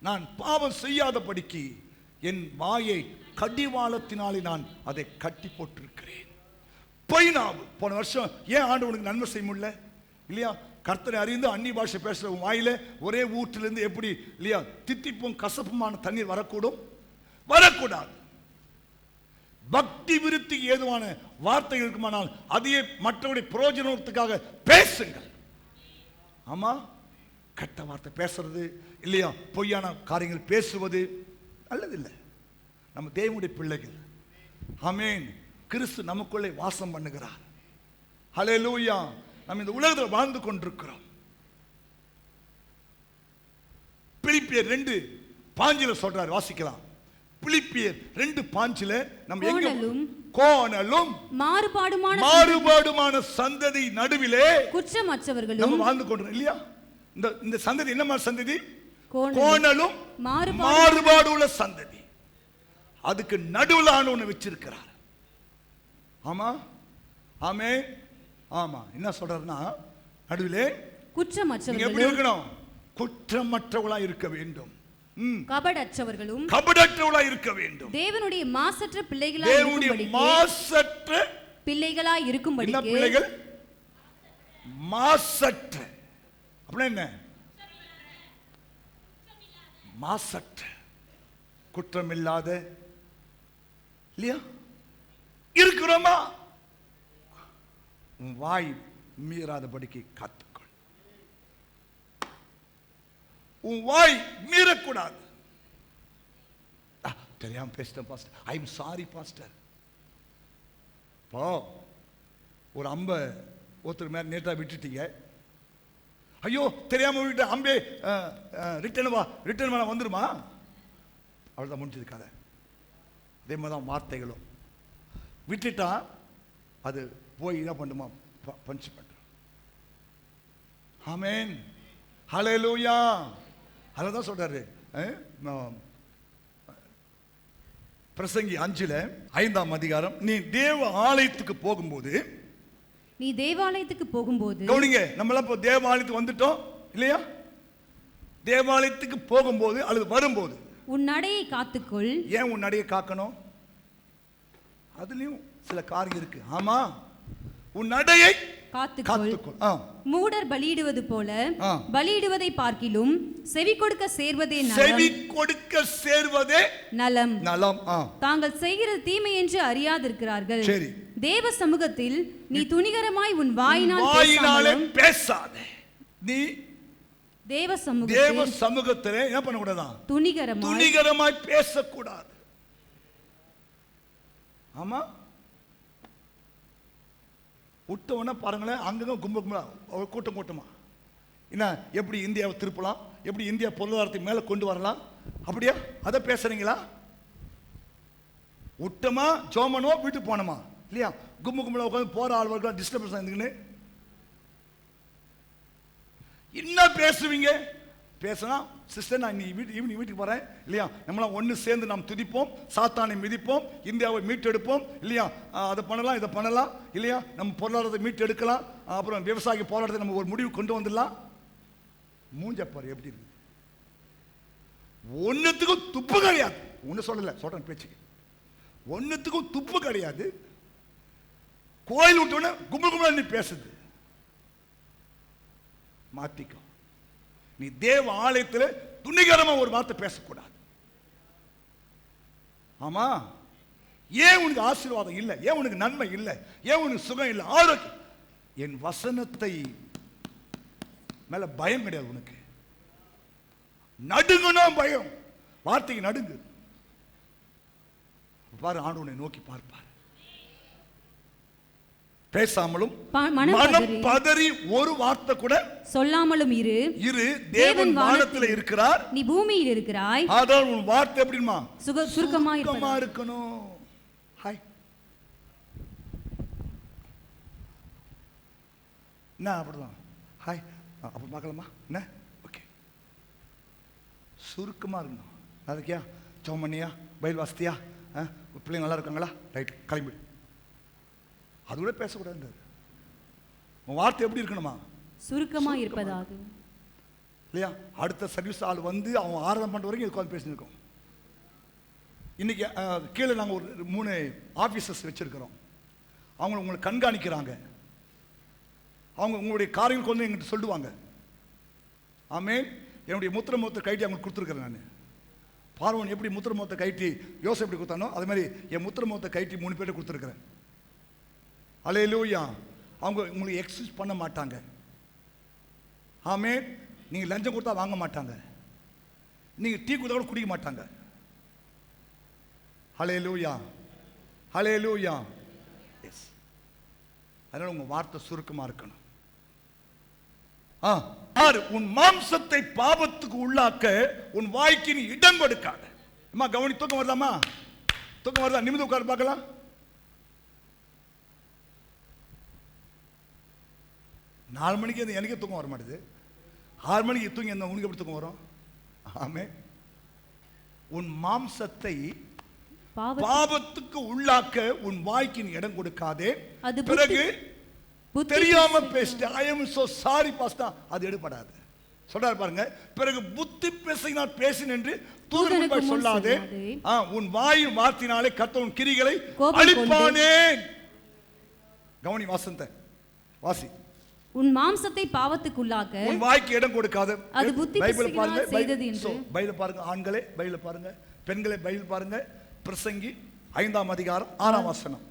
நான் பாவம் செய்யாதபடிக்கு என் வாயை கடிவாளத்தினாலே நான் அதை கட்டி போட்டிருக்கிறேன். பொய் நாவு. போன வருஷம் ஏன் ஆண்டவனுக்கு நன்மை செய்ய முடியல இல்லையா? கர்த்தரை அறிந்து அந்நிய பாஷை பேசுற வாயில ஒரே ஊற்றிலிருந்து எப்படி இல்லையா தித்திப்பும் கசப்புமான தண்ணீர் வரக்கூடும்? வரக்கூடாது. பக்தி விருத்திக்கு ஏதுவான வார்த்தைகள் இருக்குமானால் அதையே மற்றவருடைய பிரயோஜனத்துக்காக பேசுங்கள். ஆமா, கெட்ட வார்த்தை பேசுறது இல்லையா, பொய்யான காரியங்கள் பேசுவது நல்லதில்லை. நம்ம தேவனுடைய பிள்ளைகள். ஆமென். கிறிஸ்து நமக்குள்ளே வாசம் பண்ணுகிறார். ஹல்லேலூயா. நம்ம இந்த உலகத்தில் வாழ்ந்து கொண்டிருக்கிறோம். பிலிப்பியர் 2:5 சொல்றாரு, வாசிக்கலாம். பிலிப்பியர் 2:5 நம்ம எங்க கோணலும் மாறுபாடுமான சந்ததி நடுவிலே குற்றமற்றவர்களும் நம்ம வாழ்ந்து கொண்டிருக்கோம் இல்லையா? இந்த சந்ததி என்ன மாதிரி சந்ததி? கோணலும் மாறுபாடு உள்ள சந்ததி. அதுக்கு நடுவில் ஆண்டவர் வச்சிருக்கிறார். ஆமா, ஆமே, ஆமா. என்ன சொல்றாருன்னா, நடுவிலே குற்றமற்றவர்கள் எப்படி இருக்கணும்? குற்றமற்றவர்களா இருக்க வேண்டும். கபடற்றவர்களும் கபடற்றவர்களாய் இருக்க வேண்டும். தேவனுடைய மாசற்ற பிள்ளைகளாய் தேவனுடைய மாசற்ற பிள்ளைகளாய் இருக்கும்படி. என்ன பிள்ளைகள்? மாசற்ற. அப்படின்னா என்ன? மாசற்ற, குற்றமில்லாத இல்லையா இருக்கிறோமா? உன் வாய் மீறாதபடிக்கு காத்துக்கொள். உன் வாய் மீறக்கூடாது. தெரியாம பேசிட்டேன் pastor, I am sorry pastor. ஒரு அம்ப ஒருத்தர் மேல நேற்றா விட்டுட்டீங்க, ஐயோ தெரியாம விட்டு அம்பே ரிட்டர்ன் பண்ண வந்துருமா? அவ்வளோதான் முடிஞ்சது கதை. அதே மாதிரி தான் வார்த்தைகளும் விட்டுட்டா அது போய் என்ன பண்ணுமா? பஞ்ச் பண்ணுறோம். ஆமென், ஹல்லேலூயா. அதான் சொல்றாரு பிரசங்கி 5:5 அதிகாரம். நீ தேவ ஆலயத்துக்கு போகும்போது, நீ தேவாலயத்துக்கு போகும்போது, கவனிங்க, நம்மளாம் இப்போ தேவாலயத்துக்கு வந்துட்டோம் இல்லையா? தேவாலயத்துக்கு போகும்போது அல்லது வரும்போது உன் நடையை காத்துக்கொள். ஏன் உன் நடையை காக்கணும்? அதுலயும் சில காரியம் இருக்கு. ஆமா, உன் நடையை காத்துக்கொள். மூடர் பலியிடுவது போல பலியிடுவதை பார்க்கிலும் செவி கொடுக்க சேர்வதே நலம். செவி கொடுக்க சேர்வதே நலம். நலம். தாங்கள் செய்கிறது தீமை என்று அறியாதிருக்கிறார்கள். சரி, தேவ சமூகத்தில் நீ துணிகரமாய் உன் வாயினாலே பேசாதே. நீ தேவ சமூகத்திலே என்ன பண்ணக்கூடாதா? துணிகரமாய் பேசக்கூடாது. ஆமா, விட்டவன பாருங்களேன், அங்கங்க கும்பலா கூட்டம் கூட்டமா என்ன, எப்படி இந்தியாவை திருப்பலாம், எப்படி இந்தியா பொருளாதாரத்தை மேல கொண்டு வரலாம், அப்படியா அதை பேசுறீங்களா? விட்டமா ஜோமனோ வீட்டுக்கு போனோமா இல்லையா? கும்பலா உட்காந்து போற ஆள்வர்கள் டிஸ்டர்பன்ஸ் இருந்துங்கன்னு என்ன பேசுவீங்க? பேசினா சிஸ்டர் நான் ஈவினிங் வீட்டுக்கு போறேன் இல்லையா, நம்மளாம் ஒன்று சேர்ந்து நாம் துதிப்போம், சாத்தானை மிதிப்போம், இந்தியாவை மீட்டெடுப்போம் இல்லையா, அதை பண்ணலாம் இதை பண்ணலாம் இல்லையா, நம்ம பொருளாதாரத்தை மீட்டெடுக்கலாம், அப்புறம் விவசாய போராட்டத்தை நம்ம ஒரு முடிவு கொண்டு வந்துடலாம். மூஞ்சப்பாரு எப்படி இருக்கு? ஒன்னுத்துக்கும் துப்பு கிடையாது. ஒன்று சொல்லலை, சொல்றேன் பேச்சுக்கு. ஒன்னுத்துக்கும் துப்பு கிடையாது. கோயில் விட்டோன்னே கும்பல நீ பேசுது. மாத்திக்கோ. நீ தேவ ஆலயத்தில் துணிகரமா ஒரு வார்த்தை பேசக்கூடாது. ஆமா, ஏன் உனக்கு ஆசீர்வாதம் இல்லை? ஏன் உனக்கு நன்மை இல்லை? ஏன் உனக்கு சுகம் இல்லை, ஆரோக்கியம்? என் வசனத்தை மேல பயம் கிடையாது உனக்கு. நடுங்கணும், பயம், வார்த்தைக்கு நடுங்கு. பாரு, ஆண்டு உன்னை நோக்கி பார்ப்பார். பேசாமலும் மனம் பதறி ஒரு வார்த்தை கூட சொல்லாமலும் இரு. தேவன் வானத்தில் இருக்கிறார், நீ பூமியில் இருக்கிறாய். அதான் உன் வார்த்தை எப்படிமா? சுருக்கமா இருக்கணும். ஹாய், என்ன அப்படிதான்? ஹாய், அப்ப பார்க்கலாமா? என்ன ஓகே, சுருக்கமா இருக்கணும். அதுக்கியா சோமனியா பயில் வாஸ்தியா, பிள்ளைங்க நல்லா இருக்காங்களா? ரைட், கிளம்பி. அது கூட பேசக்கூடாது. உன் வார்த்தை எப்படி இருக்கணுமா? சுருக்கமா இருப்பதாக இல்லையா? அடுத்த சர்வீஸ் ஆள் வந்து அவன் ஆராதனை பண்ற வரைக்கும் உட்காந்து பேசியிருக்கோம். இன்னைக்கு கீழே நாங்கள் ஒரு 3 ஆஃபீஸர்ஸ் வச்சிருக்கிறோம். அவங்க உங்களை கண்காணிக்கிறாங்க. அவங்க உங்களுடைய காரியங்கள் கொண்டு எங்கிட்ட சொல்லுவாங்க. ஆமென். என்னுடைய முத்திரமோத்தை கைட்டி அவங்களுக்கு கொடுத்துருக்கிறேன். நான் பார்வன் எப்படி முத்திரமோத்தை கைட்டி யோசை எப்படி கொடுத்தானோ அது மாதிரி என் முத்திரமோத்தை கைட்டி 3 பேர்ட்ட கொடுத்துருக்கிறேன். அல்லேலூயா. அவங்க உங்களுக்கு எக்ஸ்கியூஸ் பண்ண மாட்டாங்க. ஆமென். நீங்கள் லஞ்சம் கொடுத்தா வாங்க மாட்டாங்க. நீங்கள் டீ கொடுத்தா கூட குடிக்க மாட்டாங்க. அல்லேலூயா, அல்லேலூயா. எஸ், அதனால உங்கள் வார்த்தை சுருக்கமாக இருக்கணும். உன் மாம்சத்தை பாவத்துக்கு உள்ளாக்க உன் வாய்க்கு நீ இடம் கொடுக்காத. அம்மா கவனி, தூக்கம் வருதாமா? தூக்கம் வருதா? நிமிந்து உட்கார் பார்க்கலாம். நாலு மணிக்கு அந்த எனக்கே தூக்கம் வர மாட்டேது. 6 மணிக்கு தூங்கி அந்த உனக்கு எப்படி தூக்கம் வரும்? ஆமே. உன் மாம்சத்தை பாவத்துக்கு உள்ளாக்க உன் வாய்க்கு நீ இடம் கொடுக்காதே. பிறகு தெரியாம பேசிட்டு ஐ எம் சோ சாரி பாஸ்டா, அது எடுபடாது. சொல்றாரு பாருங்க. பிறகு புத்தி பிசகினால் பேசின் என்று தூதனுக்கு தூதனுக்கு முன் சொல்லாதே. சொல்லாதே. உன் வாயின் வார்த்தையினாலே கர்த்தர் உன் கிரிகளை கோபம் அழிப்பானேன். கவனி வாசந்த வாசி. உன் மாம்சத்தை பாவத்துக்குள்ளாக உன் வாய்க்கு இடம் கொடுக்காத. அது புத்தி பைபிள் பாருங்க, பிசகினால் செய்தது என்று. பைபிள் பாருங்க ஆண்களே, பைபிள் பாருங்க பெண்களே, பைபிள் பாருங்க. பிரசங்கி 5ஆம் அதிகாரம் 6ஆம் வசனம்.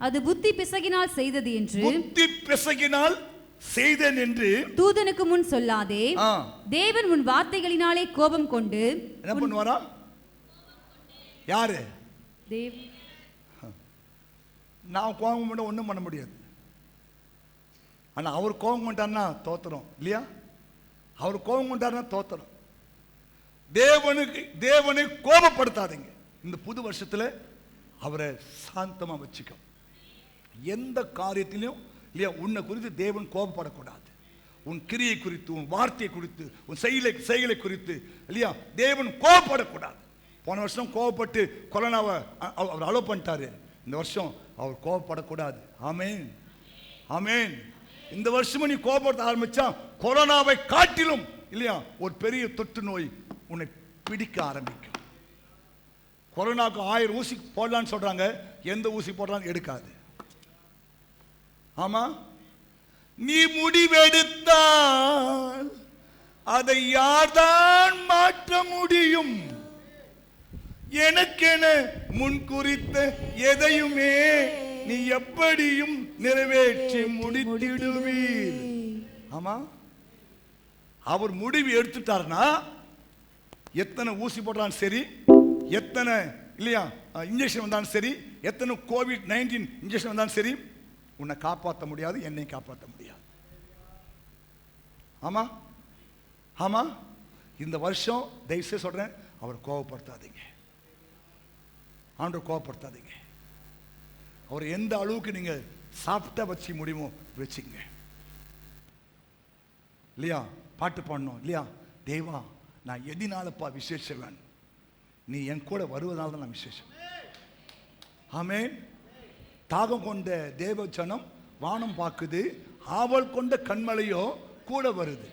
அது புத்தி பிசகினால் செய்தது என்று. புத்தி பிசகினால் செய்தேன் என்று தூதனுக்கு முன் சொல்லாதே. தேவன் உன் வார்த்தைகளினாலே கோபம் கொண்டு என்ன பண்ணுவாரா? யாரு? தேவ் நான் கோபம் பண்ண ஒன்றும் பண்ண முடியாது. ஆனால் அவர் கோபம் கொண்டாருன்னா தோத்துறோம் இல்லையா? அவர் கோபம் கொண்டாருன்னா தோத்துறோம். தேவனை கோபப்படுத்தாதீங்க. இந்த புது வருஷத்தில் அவரை சாந்தமா வச்சுக்க. எந்த காரியத்திலையும் இல்லையா உன்னை குறித்து தேவன் கோபப்படக்கூடாது. உன் கிரியை குறித்து, உன் வார்த்தையை குறித்து, உன் செயலை குறித்து இல்லையா தேவன் கோபப்படக்கூடாது. போன வருஷம் கோபப்பட்டு கொரோனாவை அவர் அலோவ் பண்ணிட்டாரு. இந்த வருஷம் அவர் கோபப்படக்கூடாது. ஆமேன், ஆமேன். இந்த வருஷமும் நீ கோபப்பட ஆரம்பிச்சா கொரோனாவை காட்டிலும் இல்லையா ஒரு பெரிய தொற்று நோய் உன்னை பிடிக்க ஆரம்பிக்கும். கொரோனாவுக்கு 1000 ஊசி போடலான்னு சொல்றாங்க. எந்த ஊசி போடலான்னு எடுக்காது. ஆமா, நீ முடிவெடுத்தால் அதை யார்தான் மாற்ற முடியும்? எனக்கென முன் குறித்த எதையுமே நீ எப்படியும் நிறைவேற்றி முடித்திடுவீர். ஆமா, அவர் முடிவு எடுத்துட்டார்னா எத்தனை ஊசி போட்டாலும் சரி, எத்தனை இல்லையா இன்ஜெக்ஷன் வந்தாலும் சரி, எத்தனை COVID-19 இன்ஜெக்ஷன் வந்தாலும் சரி, உன்னை காப்பாற்ற முடியாது, என்னை காப்பாற்ற முடியாது. ஆமா, ஆமா. இந்த வருஷம் தயவுசெய்து சொல்றேன், அவர் கோபப்படுத்தாதீங்க. ஆண்டவர் கோபப்படுத்தாதீங்க. அவர் எந்த அளவுக்கு நீங்க சாப்பிட்டா வச்சு முடியுமோ வச்சுங்க இல்லையா? பாட்டு பாடணும் இல்லையா? தேவா, நான் எதினாலப்பா விசேஷவன், நீ என் கூட வருவதால் தான் நான் விசேஷம். ஆமென். தாகம் கொண்ட தேவ ஜனம் வானம் பார்க்குது, ஆவல் கொண்ட கண்மலையோ கூட வருது.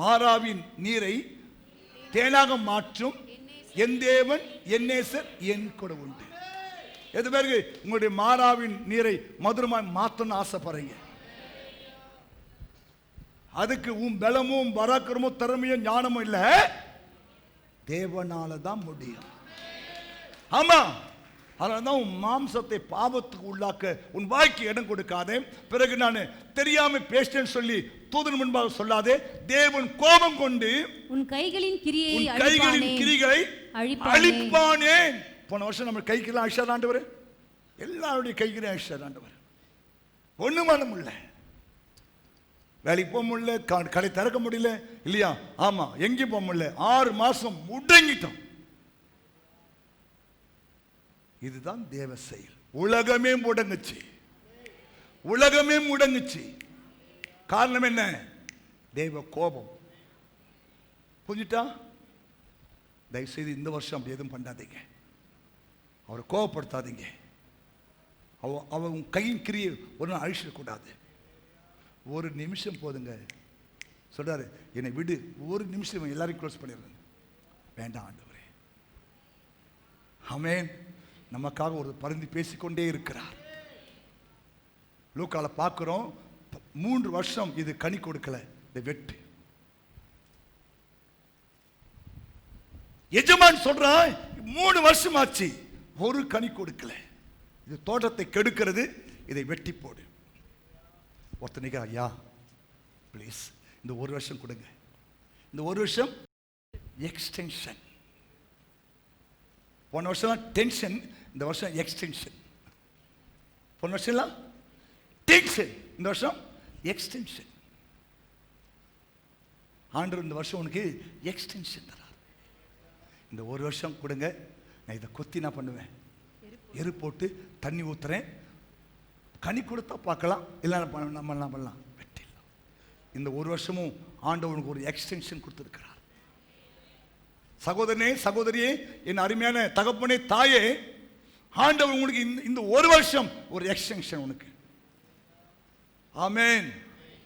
மாறாவின் நீரை தேனாக மாற்றும் என் தேவன் என் நேசர் என் கூட உண்டு. எது பேருக்கு உங்களுடைய மாறாவின் நீரை மதுரமாய் மாற்றணும்னு ஆசைப்படுறீங்க? அதுக்கு உன் பலமும் பராக்கிரமும் திறமையும் ஞானமும் இல்லை, தேவனால தான் முடியும். ஆமா, அதனால்தான் உன் மாம்சத்தை பாவத்துக்கு உள்ளாக்க உன் வாய்க்கு இடம் கொடுக்காதே. பிறகு நான் தெரியாம பேசிட்டேன்னு சொல்லி தூதன் முன்பாக சொல்லாதே. தேவன் கோபம் கொண்டு உன் கைகளின் கிரிகளை அழிப்பானே. போன வருஷம் நம்ம கைக்கெல்லாம் அழிச்சார் ஆண்டவர். எல்லாருடைய கைகளையும் அழிச்சார் ஆண்டவர். ஒண்ணும் பண்ண முடியல, வேலைக்கு போக முடியல, கடை திறக்க முடியல இல்லையா? ஆமா, எங்கேயும் போக முடியல. 6 மாசம் முடங்கிட்டோம். இதுதான் தேவ செயல். உலகமே முடங்குச்சு, உலகமே முடங்குச்சு. காரணம் என்ன? தேவ கோபம். புரிஞ்சுட்டா? தயவுசெய்து இந்த வருஷம் அப்படி எதுவும் பண்ணாதீங்க. அவரை கோபப்படுத்தாதீங்க. அவன் கையின் கிரியை ஒரு நாள் அழிச்சிடக்கூடாது. ஒரு நிமிஷம் போதுங்க. சொல்றாரு, என்னை விடு, ஒரு நிமிஷம் எல்லாரையும் க்ளோஸ் பண்ணிடுறேன். வேண்டாம் ஆண்டவரே. ஆமென். நமக்காக ஒரு பரிந்து பேசிக்கொண்டே இருக்கிறார். லூக்கால பார்க்கிறோம், 3 வருஷம் இது கனி கொடுக்கல, இதை வெட்டு. எஜமான் சொல்றான், 3 வருஷம் ஆச்சு, ஒரு கனி கொடுக்கல, இது தோட்டத்தை கெடுக்கிறது, இதை வெட்டி போடு. ஒருத்தனைக்கு, ஐயா ப்ளீஸ் இந்த 1 வருஷம் கொடுங்க. இந்த 1 வருஷம் எக்ஸ்டென்ஷன். போன வருஷம் டென்ஷன், இந்த வருஷம் எக்ஸ்டென்ஷன். போன வருஷம் டென்ஷன், இந்த வருஷம் எக்ஸ்டென்ஷன். ஆண்டவர் இந்த வருஷம் உனக்கு எக்ஸ்டென்ஷன் தரார். இந்த 1 வருஷம் கொடுங்க, நான் இதை கொத்தி நான் பண்ணுவேன், எரு போட்டு தண்ணி ஊத்துறேன், கனி கொடுத்தா பார்க்கலாம், இல்லை நம்ம என்ன பண்ணலாம், வெட்டிடலாம். இந்த 1 வருஷமும் ஆண்டவனுக்கு ஒரு எக்ஸ்டென்ஷன் கொடுத்துருக்கிறார். சகோதரனே, சகோதரியே, என் அருமையான தகப்பனே, தாயே, ஆண்டவர் உங்களுக்கு இந்த 1 வருஷம் ஒரு எக்ஸ்டென்ஷன் உனக்கு. ஆமென்.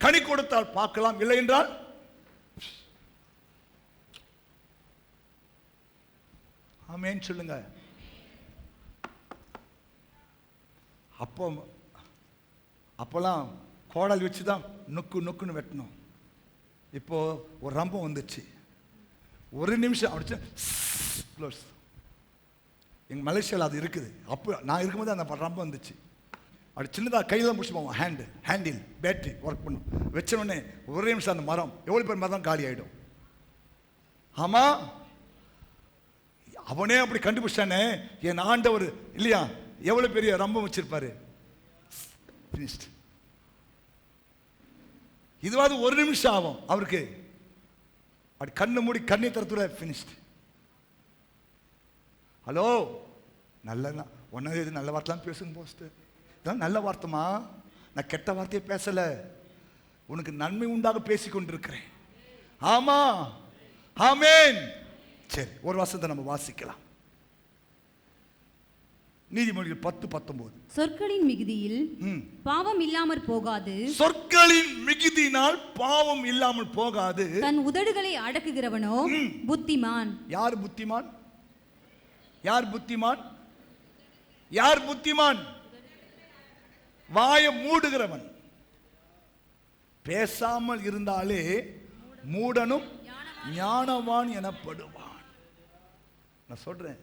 கனி கொடுத்தால் பார்க்கலாம், இல்லை என்றால் ஆமென் சொல்லுங்க. அப்போலாம் கோடால் வச்சு தான் நொக்குன்னு வெட்டணும். இப்போ ஒரு ரம்பம் வந்துச்சு, ஒரு நிமிஷம் அப்படிச்சு க்ளோஸ். எங்கள் மலேசியாவில் அது இருக்குது. அப்போ நான் இருக்கும்போது அந்த ரம்பம் வந்துச்சு. அப்படி சின்னதாக கையில் முடிச்சு போவோம். ஹேண்டில் பேட்டரி ஒர்க் பண்ணும். வச்சோடனே ஒரே நிமிஷம் அந்த மரம் எவ்வளோ பேர் மரம் காலி ஆகிடும். ஆமாம், அவனே அப்படி கண்டுபிடிச்சானே என் ஆண்டவர் இல்லையா, எவ்வளோ பெரிய ரம்பம் வச்சிருப்பாரு. ஃபினிஷ்ட். இதுவாது ஒரு நிமிஷம் ஆகும் அவருக்கு. அப்படி கண்ணு மூடி கண்ணை திறத்துல ஃபினிஷ்ட். ஹலோ, நல்ல ஒன்னாவது இது நல்ல வார்த்தைலாம் பேசுங்க போஸ்ட். இதான் நல்ல வார்த்தைமா, நான் கெட்ட வார்த்தையை பேசலை, உனக்கு நன்மை உண்டாக பேசி கொண்டிருக்கிறேன். ஆமா, ஆமேன். சரி, ஒரு வசனத்தை நம்ம வாசிக்கலாம். நீதிமொழிகள் 10:19. சொற்களின் மிகுதியில் பாவம் இல்லாமற் போகாது. சொற்களின் மிகுதியினால் பாவம் இல்லாமல் போகாது. தன் உதடுகளை அடக்குகிறவனோ புத்திமான். யார் புத்திமான்? யார் புத்திமான்? யார் புத்திமான்? வாயை மூடுகிறவன். பேசாமல் இருந்தாலே மூடனும் ஞானவான் எனப்படுவான். நான் சொல்றேன்,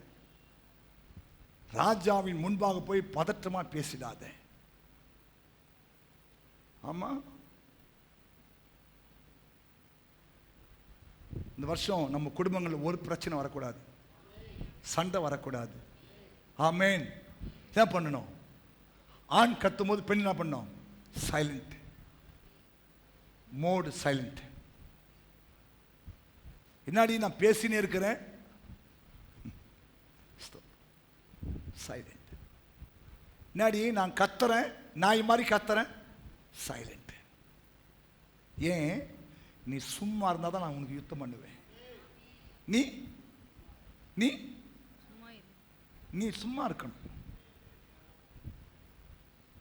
ராஜாவின் முன்பாக போய் பதற்றமா பேசிடாத. ஆமா, இந்த வருஷம் நம்ம குடும்பங்களில் ஒரு பிரச்சனை வரக்கூடாது, சண்டை வரக்கூடாது. ஆமேன். என்ன பண்ணணும்? ஆண் கத்தும் போது பெண் என்ன பண்ணணும்? Silent mode, silent. என்னாடி நான் பேசினே இருக்கிறேன், சைலண்ட். என்னாடி நான் கத்துறேன், நாய் மாதிரி கத்துறேன், சைலண்ட். ஏன்? நீ சும்மா இருந்தால் தான் நான் உனக்கு யுத்தம் பண்ணுவேன். நீ நீ நீ சும்மா இருக்கணும்.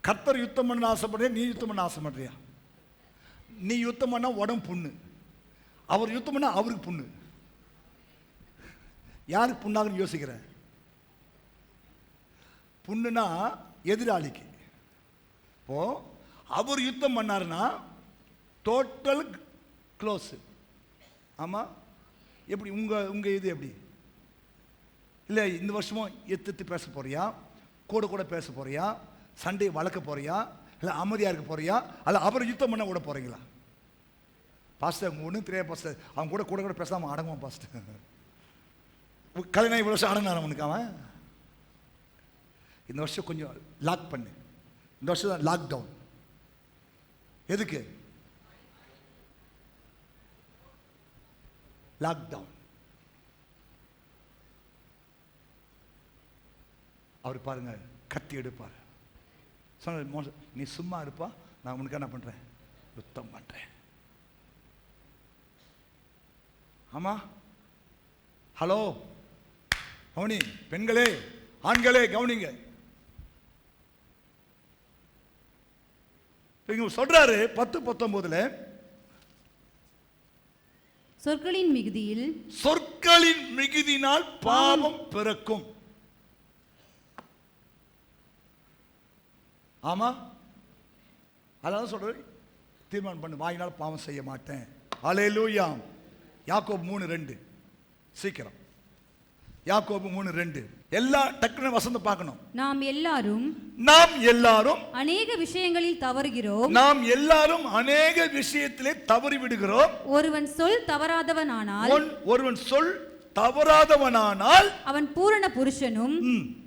கர்த்தர் யுத்தம் பண்ண ஆசைப்படுறியா? நீ யுத்தம் பண்ண ஆசைப்படுறியா? நீ யுத்தம் பண்ணா உடம்பு புண்ணு, அவர் யுத்தம் பண்ணா அவருக்கு புண்ணு. யாருக்கு புண்ணாகுன்னு யோசிக்கிற? புண்ணுனா எதிராளிக்கு. இப்போ அவர் யுத்தம் பண்ணாருன்னா டோட்டல் க்ளோஸ். ஆமா, எப்படி உங்க இது எப்படி இல்லை? இந்த வருஷமும் எத்து பேச போறியா? கூட பேச போறியா? சண்டையை வளர்க்க போறியா? இல்லை அமைதியாக இருக்க போறியா? அல்ல அவர் யுத்தம் பண்ண கூட போறீங்களா? பாஸ்டர் அவங்க ஒன்றும் தெரியாது பாஸ்டர், அவங்க கூட பேசாமல் அடங்குவான் பாஸ்டர். கல்யாணம் இவ்வளோ வருஷம் அடங்கினான் அவனுக்கு. அவன் இந்த வருஷம் கொஞ்சம் லாக் பண்ணு. இந்த வருஷம் தான் லாக்டவுன். எதுக்கு லாக்டவுன்? அவர் பாருங்க, கத்தி எடுப்பார். சொன்ன நீ சும்மா இருப்பா, நான் உனக்கு என்ன பண்றேன்? யுத்தம் பண்றேன். ஆமா, ஹலோ கவுனி, பெண்களே ஆண்களே கவுனிங்க. சொல்றாரு 10:19. சொற்களின் மிகுதியில், சொற்களின் மிகுதினால் பாவம் பிறக்கும். ஆமா, அதான் சொல்றேன், தீர்மானம் பண்ணு, வாயினால் பாவம் செய்ய மாட்டேன். அல்லேலூயா. யாக்கோபு 3:2. சீக்கிரம், யாக்கோபு 3:2. எல்லா டக்குனு வசனம் பார்க்கணும். நாம் எல்லாரும் அநேக விஷயங்களில் தவறுகிறோம். நாம் எல்லாரும் அநேக விஷயத்திலே தவறி விடுகிறோம். ஒருவன் சொல் தவறாதவனானால் அவன் பூரண புருஷனும்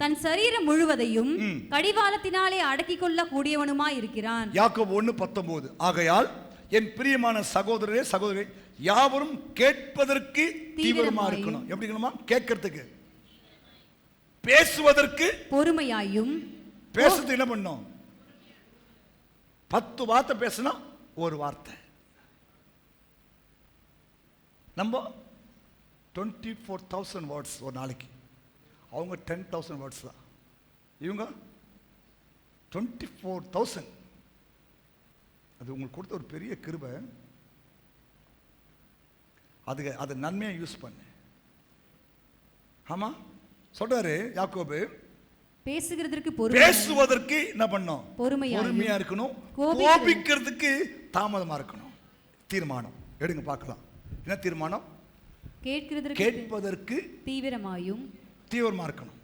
தன் சரீரம் முழுவதையும் கடிவாளத்தினாலே அடக்கிக் கொள்ள கூடியவனுமாய் இருக்கிறான். யாக்கோபு 1:19. ஆகையால் என் பிரியமான சகோதரரே சகோதரி, யாவரும் கேட்பதற்கு தீவிரமா இருக்கணும். எப்படி இருக்கணுமா? கேட்கறதுக்கு, பேசுவதற்கு பொறுமையாயும். பேசுறது என்ன பண்ணும்? 10 வார்த்தை பேசினா ஒரு வார்த்தை. நம்ம 24,000 வேர்ட்ஸ் ஒரு நாளைக்கு, அவங்க 10,000 வேர்ட்ஸ் தான். இவங்க 24,000. அது உங்களுக்கு கொடுத்த ஒரு பெரிய கிருபை. அதை நன்மையாக யூஸ் பண்ணு. ஆமா, சொல்றாரு யாக்கோபு, பேசுகிறதற்கு பேசுவதற்கு என்ன பண்ணணும்? பொறுமையா இருக்கணும். கோபிக்கிறதுக்கு தாமதமா இருக்கணும். தீர்மானம் எடுங்க பார்க்கலாம். என்ன தீர்மானம்? கேட்பதற்கு தீவிரமா இருக்கணும்.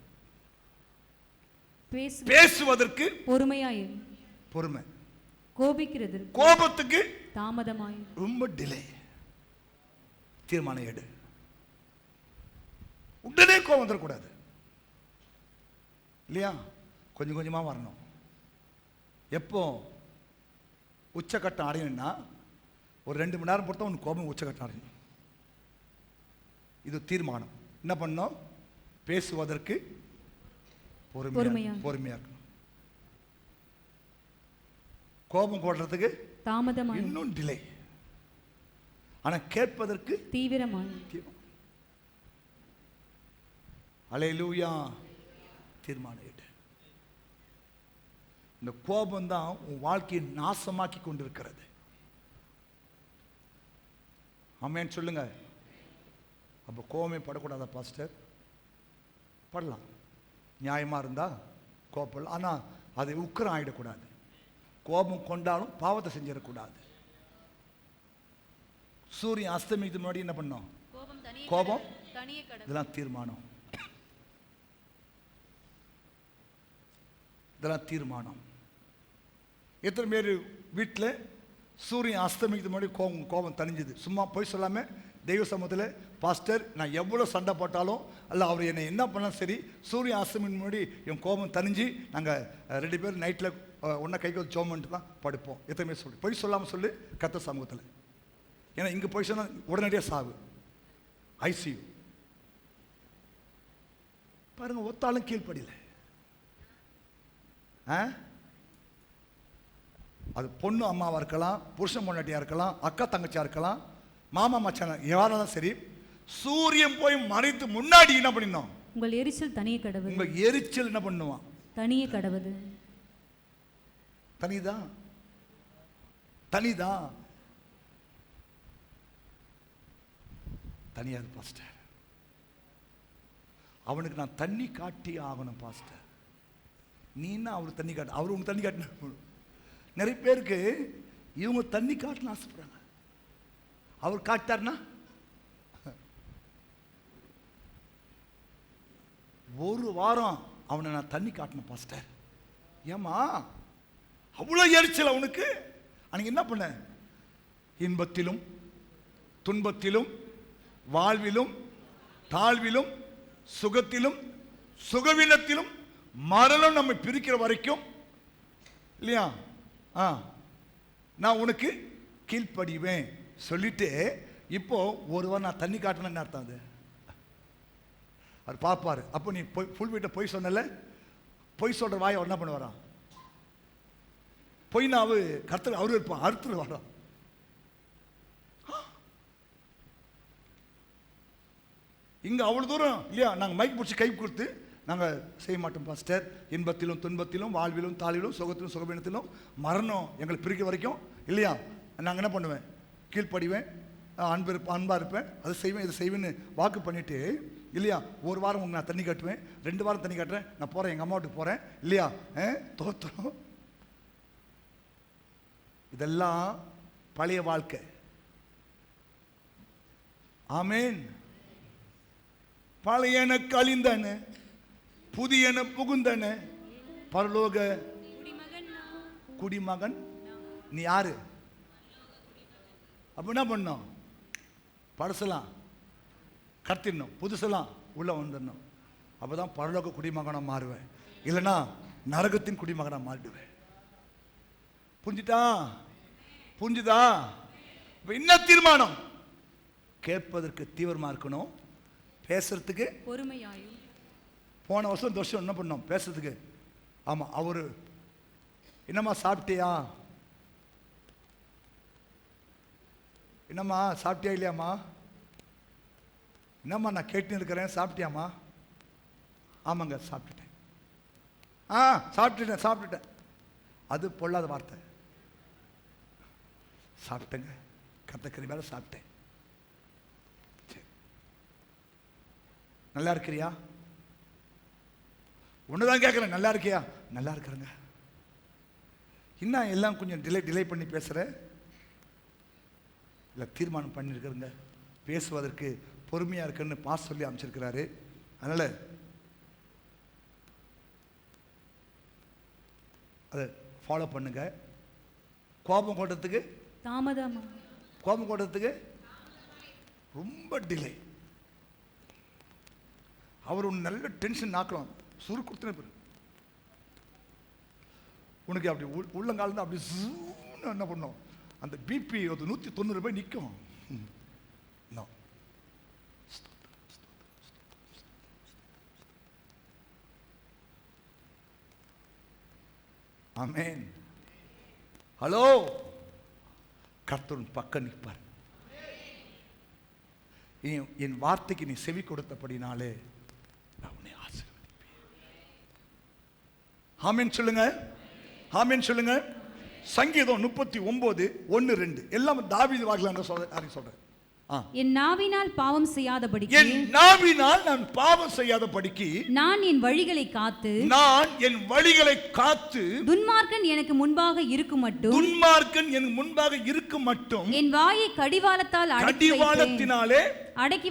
பேசுவதற்கு பொறுமை. கோபத்துக்கு தாமதமாய் ரொம்ப டிலே. தீர்மானம் எடு. உடனே கோபம் வந்துடக்கூடாது இல்லையா? கொஞ்சம் கொஞ்சமா வரணும். எப்போ உச்சக்கட்டம் அடையணும்னா ஒரு 2 மணி நேரம் பொறுத்தா உனக்கு கோபம் உச்சக்கட்டம் அடையணும். இது தீர்மானம். என்ன பண்ணணும்? பேசுவதற்கு பொறுமையா இருக்கணும். கோபம் போடுறதுக்கு தாமதமாக இன்னும் டிலே. ஆனா கேட்பதற்கு தீவிரமாக. அல்லேலூயா. தீர்மானம் எடு. இந்த கோபம் தான் உன் வாழ்க்கையை நாசமாக்கி கொண்டிருக்கிறது. ஆமென் சொல்லுங்க. அப்போ கோபமே படக்கூடாதா பாஸ்டர்? படலாம், நியாயமா இருந்தா கோபம். ஆனா அது உக்கிரம் ஆயிடக்கூடாது. கோபம் கொண்டாலும் பாவத்தை செஞ்சிடக்கூடாது. சூரியன் அஸ்தமிக்கு முன்னாடி என்ன பண்ணோம்? கோபம். இதெல்லாம் தீர்மானம். இதெல்லாம் தீர்மானம். எத்தனை பேர் வீட்டில் சூரியன் அஸ்தமிக்கு முன்னாடி கோபம் தணிஞ்சது? சும்மா போய் சொல்லாம தெய்வ சமூகத்தில், பாஸ்டர் நான் எவ்வளோ சண்டை போட்டாலும் அல்ல அவர் என்னை என்ன பண்ணாலும் சரி, சூரியன் அஸ்தமிக்கு முன்னாடி என் கோபம் தணிஞ்சு நாங்கள் 2 பேர் நைட்டில் ஒன்றா கைக்கு ஜோமெண்ட்டு தான் படுப்போம். எத்தனை பேர் சொல்லி போய் சொல்லாமல் சொல்லு கர்த்தர் சமூகத்தில். ஏன்னா இங்கே போய் சொன்னால் உடனடியாக சாவு, ஐசியூ. பாருங்க, ஒத்தாலும் கீழ்ப்படியில். அது பொண்ணு அம்மாவா இருக்கலாம், புருஷன் பொண்டாட்டியா இருக்கலாம், அக்கா தங்கச்சியா இருக்கலாம், மாமா மச்சான் யாராலும் சரி, சூரியன் போய் மறைத்து முன்னாடி என்ன பண்ணிடணும்? உங்கள் எரிச்சல் தனியே கடவுது. உங்கள் எரிச்சல் என்ன பண்ணுவான்? தனியே கடவுது. தனிதான். தனியார் பாஸ்டர், அவனுக்கு நான் தண்ணி காட்டி ஆகணும் பாஸ்டர். நீன்னா அவருக்கு தண்ணி காட்டு, அவரு உங்க தண்ணி காட்டின. நிறைய பேருக்கு இவங்க தண்ணி காட்டணும் ஆசைப்படுறாங்க. அவர் காட்டார்னா ஒரு வாரம் அவனை நான் தண்ணி காட்டணும் பாஸ்டர். ஏமா அவ்வளோ எரிச்சல் அவனுக்கு? அன்னைக்கு என்ன பண்ண? இன்பத்திலும் துன்பத்திலும் வாழ்விலும் தாழ்விலும் சுகத்திலும் சுகவீனத்திலும் மரணம் நம்மை பிரிக்கிற வரைக்கும் இல்லையா, நான் உனக்கு கீழ்ப்படிவேன் சொல்லிட்டு இப்போ ஒருவர் நான் தண்ணி காட்டணும்னு அர்த்தம். அது அவர் பார்ப்பாரு. அப்போ நீ ஃபுல் வீட்டை பொய் சொன்னல, பொய் சொல்ற வாய் என்ன பண்ண வரான்? பொய் நாவு கர்த்தர் அவரு இருப்பான், அறுத்துட்டு வரான். இங்க அவ்வளவு தூரம் இல்லையா? நாங்கள் மைக் பிடிச்சி கை கொடுத்து நாங்கள் செய்ய மாட்டோம் பாஸ்டர். இன்பத்திலும் துன்பத்திலும் வாழ்விலும் தாழ்விலும் சுகத்திலும் சுகவீனத்திலும் மரணம் எங்களை பிரிக்க வரைக்கும் இல்லையா, நாங்கள் என்ன பண்ணுவேன்? கீழ்ப்படிவேன், அன்பாக இருப்பேன், அதை செய்வேன், இதை செய்வேன்னு வாக்கு பண்ணிட்டு இல்லையா, ஒரு வாரம் உங்களுக்கு நான் தண்ணி காட்டுவேன், 2 வாரம் தண்ணி காட்டுறேன், நான் போகிறேன், எங்கள் அம்மா வீட்டுக்கு போகிறேன் இல்லையா, தோத்துறோம். இதெல்லாம் பழைய வாழ்க்கை. ஆமேன். பழையன கழிந்தன, புதியன புகுந்தன, பரலோக குடிமகன். நீ யாரு? அப்ப என்ன பண்ணணும்? பழசலாம் கத்திடணும், புதுசெல்லாம் உள்ள வந்துடணும். அப்பதான் பரலோக குடிமகனா மாறுவேன், இல்லைன்னா நரகத்தின் குடிமகனா மாறிடுவேன். புரிஞ்சுதா? என்ன தீர்மானம்? கேட்பதற்கு தீவிரமா இருக்கணும், பேசுறதுக்கு பொறுமையாயும். போன வருஷம் இந்த வருஷம் என்ன பண்ணோம்? பேசுறதுக்கு. ஆமா, அவரு என்னம்மா சாப்பிட்டியா, என்னம்மா சாப்பிட்டியா இல்லையாம்மா, என்னம்மா நான் கேட்டுன்னு இருக்கிறேன், சாப்பிட்டியாம்மா? ஆமாங்க சாப்பிட்டுட்டேன். சாப்பிட்டுட்டேன். அது பொல்லாத வார்த்தை. சாப்பிட்டேங்க, கத்தக்கறி வேலை சாப்பிட்டேன். நல்லா இருக்கிறியா? ஒண்ணுதான் கேட்குறேன், நல்லா இருக்கியா? நல்லா இருக்கிறேங்க. இன்னும் எல்லாம் கொஞ்சம் டிலே பண்ணி பேசுற? இல்லை, தீர்மானம் பண்ணியிருக்கிறேங்க, பேசுவதற்கு பொறுமையா இருக்குன்னு பாஸ் சொல்லி அமைச்சிருக்கிறாரு. அதனால அதை ஃபாலோ பண்ணுங்க. கோபம் கொண்டதுக்கு தாமதமா, கோபம் கொண்டதுக்கு ரொம்ப டிலே. அவர் ஒன்று நல்ல டென்ஷன் ஆக்கலாம், சுரு கொடுத்துன பிறகு உனக்கு அப்படி உள்ளங்கால தான் அப்படி ஜூன்னு என்ன பண்ணோம், அந்த பிபி 190 போய் நிற்கும். ஆமென். ஹலோ, கர்த்தர் பக்கம் நிற்பார். என் வார்த்தைக்கு நீ செவி கொடுத்தபடினாலே நான் உன்னை ஆசீர்வதிப்பேன். ஆமென் சொல்லுங்க, ஆமென் சொல்லுங்க. சங்கீதம் 39:1-2 எல்லாம் தாவீது வாக்கில சொல்றேன். என் நாவினால் பாவம் செய்யாதபடிக்கு, என் நாவினால் நான் பாவம் செய்யாதபடிக்கு நான் என் வழிகளை காத்து, நான் என் வழிகளை காத்து, துன்மார்க்கன் எனக்கு முன்பாக இருக்கும் மட்டும், துன்மார்க்கன் எனக்கு முன்பாக இருக்கும் மட்டும் என் வாயை கடிவாளத்தால் கடிவாளத்தினாலே அடக்கி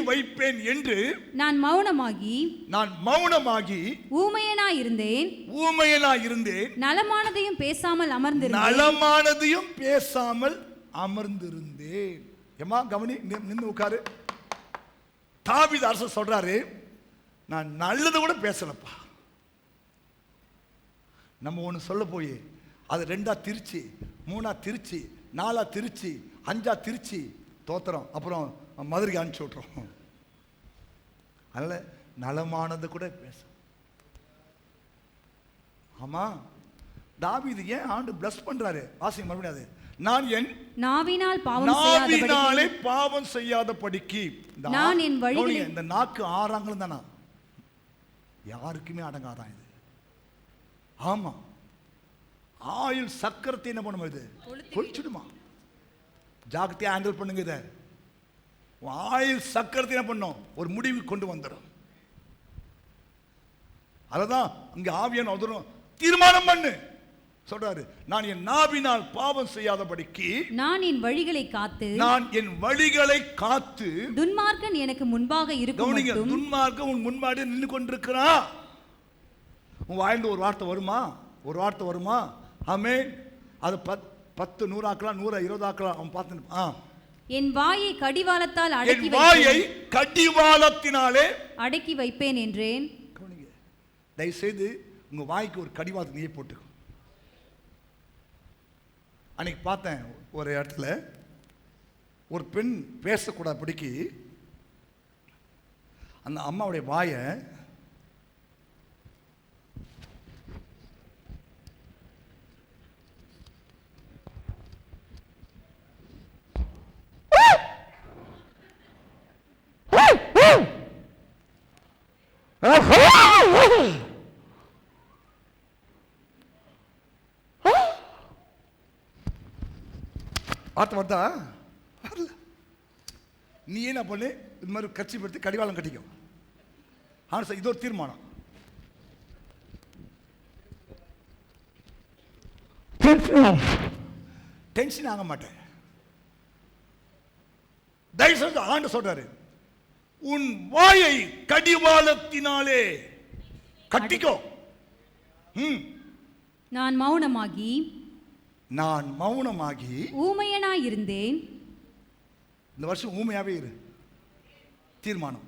வைப்பேன் என்று நான் மௌனமாகி ஊமையனாயிருந்தேன். நலமானதையும் பேசாமல் அமர்ந்திருந்தேன். ஏமா கவனி, நின்று உட்காரு. தாவீது அரசர் சொல்றாரு, நான் நல்லது கூட பேசலப்பா. நம்ம ஒன்று சொல்ல போய் அது 2ஆ திருச்சி, 3ஆ திருச்சி, 4ஆ திருச்சி, 5ஆ திருச்சி தோத்திரம், அப்புறம் மதுரைக்கு அனுப்பிச்சு விட்றோம். அதனால நலமானது கூட பேச. ஆமா, தாவீது ஏன் ஆண்டு பிளஸ் பண்றாரு? வாசிங்க மறுபடியும். அது நான் என் நாவினாலே பாவம் செய்யாதபடிக்கு நான் என் வழிகளை. இந்த நாக்கு ஆறாங்களும் தானா? யாருக்குமே அடங்காதான் இது. ஆமா, ஆயில் சக்கரத்தை என்ன பண்ணும், இது கொளிச்சுடுமா. ஜாக்கிரதையா ஹேண்டில் பண்ணுங்க. இதை ஆயில் சக்கரத்தை என்ன பண்ணும், ஒரு முடிவு கொண்டு வந்துடும். அததான் இங்க ஆவியான உதரும் தீர்மானம் பண்ணு சொல்றாரு. நான் என் நாவினால் பாவம் செய்யாதபடிக்கு நான் என் வழிகளை காத்து துன்மார்க்கன் எனக்கு முன்பாக இருக்கும் மட்டும். துன்மார்க்கன் உன் முன்பாடி நின்று கொண்டிருக்கிறான். உன் வாயிலிருந்து ஒரு வார்த்தை வருமா? ஆமென். அது 10 100 ஆக்கலாம், 100 20 ஆக்கலாம். அவன் பார்த்து என் வாயை கடிவாளத்தினாலே அடக்கி வைப்பேன் என்றேன். தயவு செய்து உங்க வாய்க்கு ஒரு கடிவாளத்தை நீயே போட்டுக்கோ. அன்னைக்கு பார்த்தேன் ஒரு இடத்துல, ஒரு பெண் பேசக்கூடாதபடிக்கு அந்த அம்மாவுடைய வாயை வார்த்தை வருதா? வரல. நீ என்ன பண்ணு, இது மாதிரி கட்சி படுத்தி கடிவாளம் கட்டிக்கும். ஆனால் சார், இது ஒரு தீர்மானம். டென்ஷன் ஆக மாட்டேன். தயவுசெய்து ஆண்டு சொல்றாரு, உன் வாயை கடிவாளத்தினாலே கட்டிக்கோ. நான் மௌனமாகி ஊமையனாயிருந்தேன். இந்த வருஷம் ஊமையாவே இரு. தீர்மானம்.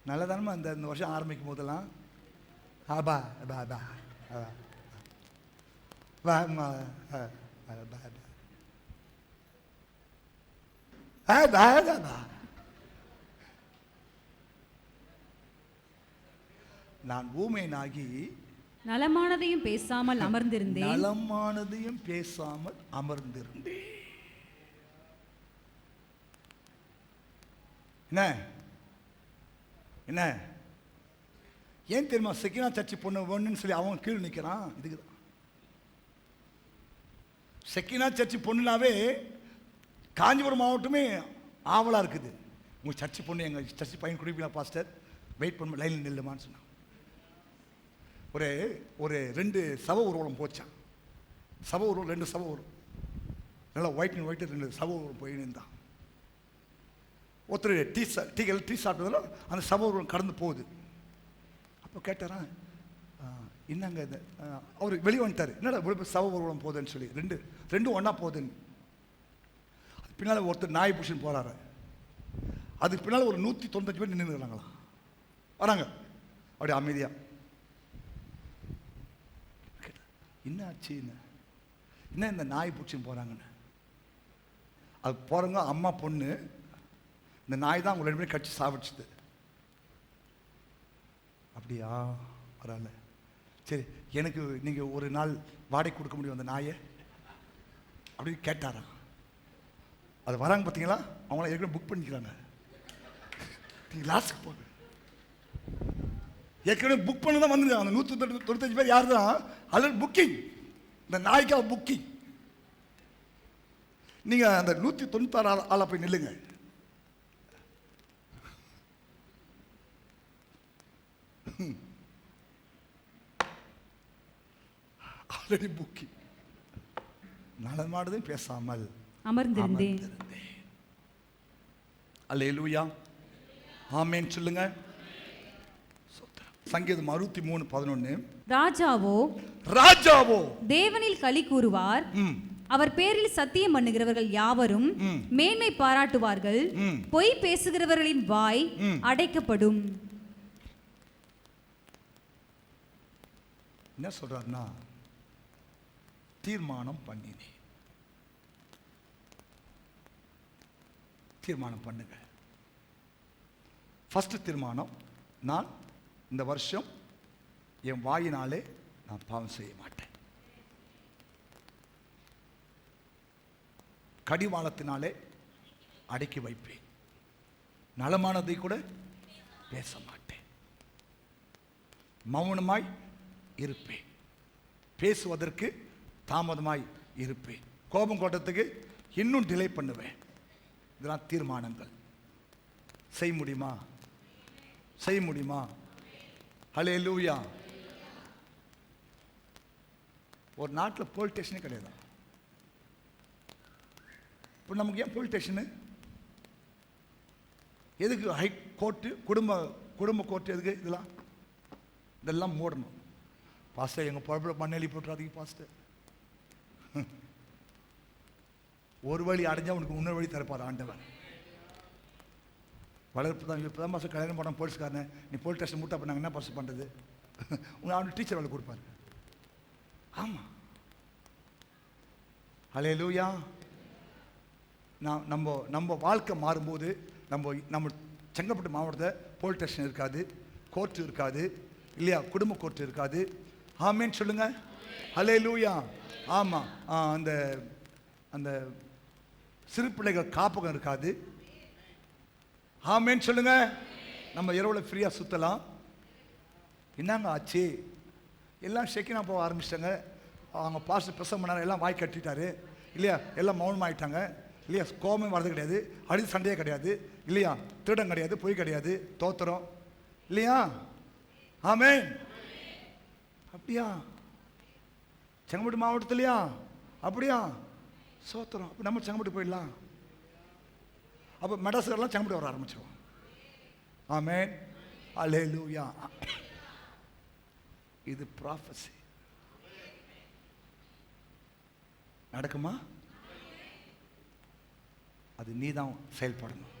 நல்லதானமா இந்த வருஷம் ஆரம்பிக்கும் போதெல்லாம் நான் ஊமையனாகி நலமானதையும் பேசாமல் அமர்ந்திருந்தேன். என்ன ஏன் தெரியுமா? செக்கினா சர்ச்சி பொண்ணு வேணும்னு சொல்லி அவன் கீழே நிற்கிறான். இதுக்குதான் செக்கினா சர்ச்சு பொண்ணுனாவே காஞ்சிபுரம் மாவட்டமே ஆவலாக இருக்குது. உங்கள் சர்ச்சு பொண்ணு எங்கள் சர்ச்சு பையன் குடிப்பீங்களா பாஸ்டர், வெயிட் பண்ண லைனில் நில்லுமான்னு சொன்னான். ஒரு 2 சவ ஊர்வலம் போச்சான். சவ ஊர்வலம் 2 சவ ஊர்வலம் நல்லா ஒயிட் 2 சவ ஊர்வலம் போயின்னு இருந்தான். ஒருத்தர் டீ சாப்பிட்டதில் அந்த சவ ஊர்வலம் கடந்து போகுது. அப்போ கேட்டாரான், என்னங்க இது, அவர் வெளியே வந்துட்டார், என்னடா இவ்வளோ சவ ஊர்வலம் போகுதுன்னு சொல்லி, ரெண்டும் ஒன்றா போகுதுன்னு. அது பின்னால் ஒருத்தர் நாய் புஷன் போகிறாரு. அதுக்கு பின்னால் ஒரு 195 பேர் நின்றுக்கிறாங்களா, வராங்க அப்படி அமைதியாக. என்ன ஆச்சு, என்ன இந்த நாய் பிடிச்சின்னு போகிறாங்கன்னு. அது போகிறவங்க அம்மா பொண்ணு, இந்த நாய் தான் அவங்க 2 பேரும் கட்சி சாப்பிடுச்சுது. அப்படியா, பரவாயில்ல, சரி எனக்கு நீங்கள் ஒரு நாள் வாடகை கொடுக்க முடியும் அந்த நாயை அப்படின்னு கேட்டாராம். அது வராங்க பார்த்தீங்களா, அவங்கள ஏற்கனவே புக் பண்ணிக்கிறாங்க. நீங்கள் லாஸ்ட்டுக்கு போங்க, ஏற்கனவே புக் பண்ண தான் வந்துருக்காங்க. அந்த 195 பேர் யார் தான், ஆல்ரெடி புக்கிங், இந்த நாய்க்காக புக்கிங். நீங்கள் அந்த 196 ஆளை போய் நில்லுங்க. Already booking. நடமாடுதும் பேசாமல் அமர்ந்திருந்தேன். அல்லேலூயா, ஆமென் சொல்லுங்க. சங்கீதம் 63:11. ராஜாவோ தேவனில் களி கூறுவார், அவர் பேரில் சத்தியம் பண்ணுகிறவர்கள் யாவரும் மேன்மை பாராட்டுவார்கள், பொய் பேசுகிறவர்களின் வாய் அடைக்கப்படும். என்ன சொல்றாருன்னா, தீர்மானம் பண்ணினேன். தீர்மானம் பண்ணுங்க. ஃபர்ஸ்ட் தீர்மானம், நான் இந்த வருஷம் என் வாயினாலே நான் பாவம் செய்ய மாட்டேன். கடிவாளத்தினாலே அடக்கி வைப்பேன். நலமானதை கூட பேச மாட்டேன். மௌனமாய் இருப்பேன். பேசுவதற்கு தாமதமாய் இருப்பேன். கோபம் கொட்டத்துக்கு இன்னும் டிலே பண்ணுவேன். இதெல்லாம் தீர்மானங்கள். செய்ய முடியுமா? செய்ய முடியுமா? ஹல்லேலூயா. ஒரு நாட்டில் போலீஸ் ஸ்டேஷனே கிடையாது. இப்போ நமக்கு ஏன் போலீஸ் ஸ்டேஷனு? எதுக்கு ஹை கோர்ட்டு, குடும்ப கோர்ட்டு எதுக்கு? இதெல்லாம் மூடணும். பாஸ்டர் எங்கள் பொழப்பில் மண்ணெளி போட்டுறாதீங்க பாஸ்டர். ஒரு வழி அடைஞ்சா உனக்கு இன்னொரு வழி திறப்பார் ஆண்டவன். வளர்ப்பு தான். இப்போ தான் பாஸ்டர் கல்யாணம் பண்ண போலீஸ்காரனை நீ போலீஸ் ஸ்டேஷன் மூட்டா பண்ணாங்க, என்ன பாஸ்டர் பண்ணுறது? அவனுக்கு டீச்சர் வேலை கொடுப்பாரு. ஆமாம். ஹல்லேலூயா. நம்ம வாழ்க்கை மாறும்போது நம்ம செங்கல்பட்டு மாவட்டத்தில் போலீஸ் ஸ்டேஷன் இருக்காது, கோர்ட்டு இருக்காது இல்லையா, குடும்ப கோர்ட்டு இருக்காது. ஆமேன்னு சொல்லுங்க. ஹல்லேலூயா. ஆமாம். அந்த சிறு பிள்ளைகள் காப்பகம் இருக்காது. ஆமேன்னு சொல்லுங்க. நம்ம இரவில் ஃப்ரீயாக சுற்றலாம். என்னங்க ஆச்சு? எல்லாம் ஷெக்கினா போக ஆரம்பிச்சிட்டாங்க. அவங்க பாஸ்டர் பிரசவம் பண்ணாரு, எல்லாம் வாய் கட்டிட்டாரு இல்லையா, எல்லாம் மௌனமாயிட்டாங்க இல்லையா, கோபமே வரது கிடையாது, அடித்து சண்டையே கிடையாது இல்லையா, திருடம் கிடையாது, பொய் கிடையாது, தோத்திரம் இல்லையா. ஆமென். அப்படியா? செங்கல்பட்டு மாவட்டத்திலையா? அப்படியா? சோத்திரம். அப்போ நம்ம செங்கல்பட்டு போயிடலாம். அப்போ மெடாஸ்கர்லாம் செங்கல்பட்டு வர ஆரம்பிச்சிடும். ஆமென். அல்லேலூயா. இது ப்ராஃபஸி. நடக்குமா? அது நீ தான் செயல்படணும்.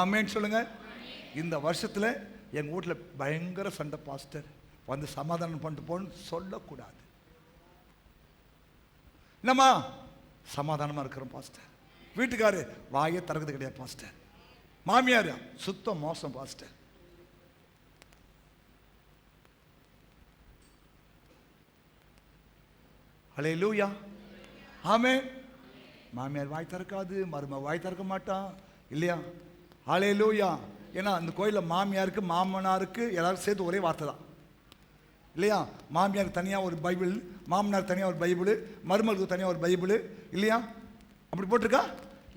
ஆமென் சொல்லுங்க. இந்த வருஷத்தில் எங்கள் வீட்டில் பயங்கர சண்டை பாஸ்டர், வந்து சமாதானம் பண்ணிட்டு போன்னு சொல்லக்கூடாது. என்னம்மா சமாதானமாக இருக்கிறோம் பாஸ்டர். வீட்டுக்காரு வாயே திறக்கிறது கிடையாது பாஸ்டர். மாமியார் சுத்தம் மோசம் பாஸ்டர். ஹல்லேலூயா. ஆமென். மாமியார் வாய் திறக்காது, மருமக வாய் திறக்க மாட்டான் இல்லையா. ஹல்லேலூயா. ஏன்னா அந்த கோயிலில் மாமியாருக்கு மாமனாருக்கு எல்லாரும் சேர்த்து ஒரே வார்த்தை தான் இல்லையா? மாமியாருக்கு தனியாக ஒரு பைபிள், மாமனார் தனியாக ஒரு பைபிள், மருமகளுக்கு தனியாக ஒரு பைபிள், இல்லையா? அப்படி போட்டிருக்கா?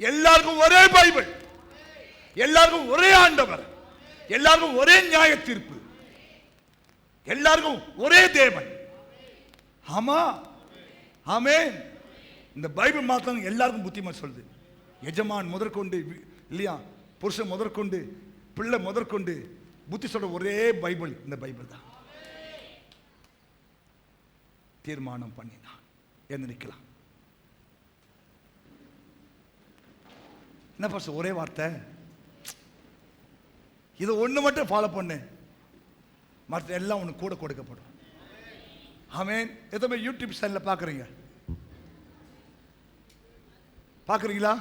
எல்லாருக்கும் ஒரே பைபிள், எல்லாருக்கும் ஒரே ஆண்டவர், எல்லாருக்கும் ஒரே நியாய தீர்ப்பு, எல்லாருக்கும் ஒரே தேவன். ஆமா, ஆமென். இந்த பைபிள் மாத்திரம் எல்லாருக்கும் புத்திமதி சொல்லுது. எஜமான் முதற்கொண்டு, இல்லையா, புருஷன் முதற்கொண்டு, பிள்ளை முதற்கொண்டு புத்தி சொல்ற ஒரே பைபிள் இந்த பைபிள் தான். தீர்மானம் பண்ணினான். எந்திரிக்கலாம். என்ன பாஸ்டர் ஒரே வார்த்தை? இதை ஒன்று மட்டும் ஃபாலோ பண்ணு, மற்ற எல்லாம் உனக்கு கூட கொடுக்கப்படும். ஆமென். எத்தனை யூடியூப் சேனலில் பார்க்குறீங்க? பார்க்குறீங்களா?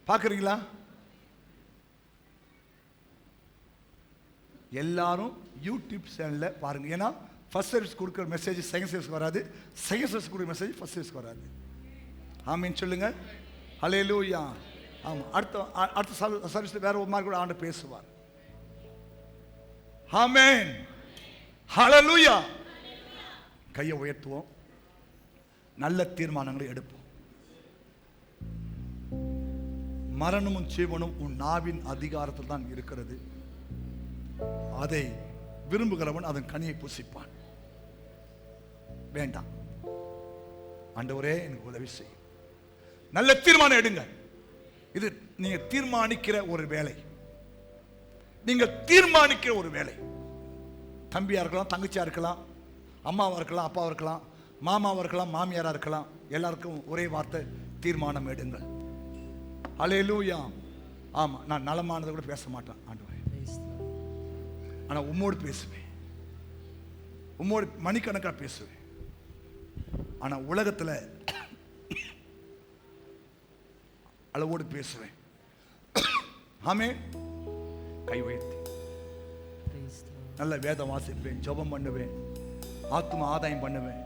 பார்க்குறீங்களா? எல்லாரும் யூடியூப் சேனலில் பாருங்க. ஏன்னா ஃபர்ஸ்ட் சர்வீஸ் கொடுக்குற மெசேஜ் செகண்ட் சர்வீஸ்க்கு வராது, செகண்ட் சர்வீஸ் கொடுக்குற மெசேஜ் ஃபர்ஸ்ட் சர்வீஸ்க்கு வராது. ஆமீன் சொல்லுங்க. ஹல்லேலூயா. ஆமாம். அடுத்த சர்வீஸில் வேற ஒரு மாதிரி கூட ஆண்டு பேசுவார். ஆமென். ஹல்லேலூயா. கையை உயர்த்துவோம், நல்ல தீர்மானங்களை எடுப்போம். மரணமும் ஜீவனும் உன் நாவின் அதிகாரத்தில் தான் இருக்கிறது. அதை விரும்புகிறவன் அதன் கனியை புசிப்பான். வேண்டாம், ஆண்டவரே எனக்கு உதவி செய்யும். நல்ல தீர்மானம் எடுங்க. இது நீங்க தீர்மானிக்கிற ஒரு வேலை, நீங்க தீர்மானிக்கிற ஒரு வேலை. தம்பியா இருக்கலாம், தங்கச்சியா இருக்கலாம், அம்மாவா இருக்கலாம், அப்பாவா இருக்கலாம், மாமாவா இருக்கலாம், மாமியாரா இருக்கலாம். எல்லாருக்கும் ஒரே வார்த்தை, தீர்மானம் எடுங்கள். ஹல்லேலூயா. ஆமா, நான் நலமானதை கூட பேச மாட்டேன் ஆண்டவரே, ஆனா உம்மோடு பேசுவேன், உம்மோடு மணிக்கணக்காக பேசுவேன். ஆனா உலகத்துல அளவோடு பேசுவேன். ஆமென். கை உயர்த்தி நல்ல வேதம் வாசிப்பேன், ஜெபம் பண்ணுவேன், ஆத்மா ஆதாயம் பண்ணுவேன்.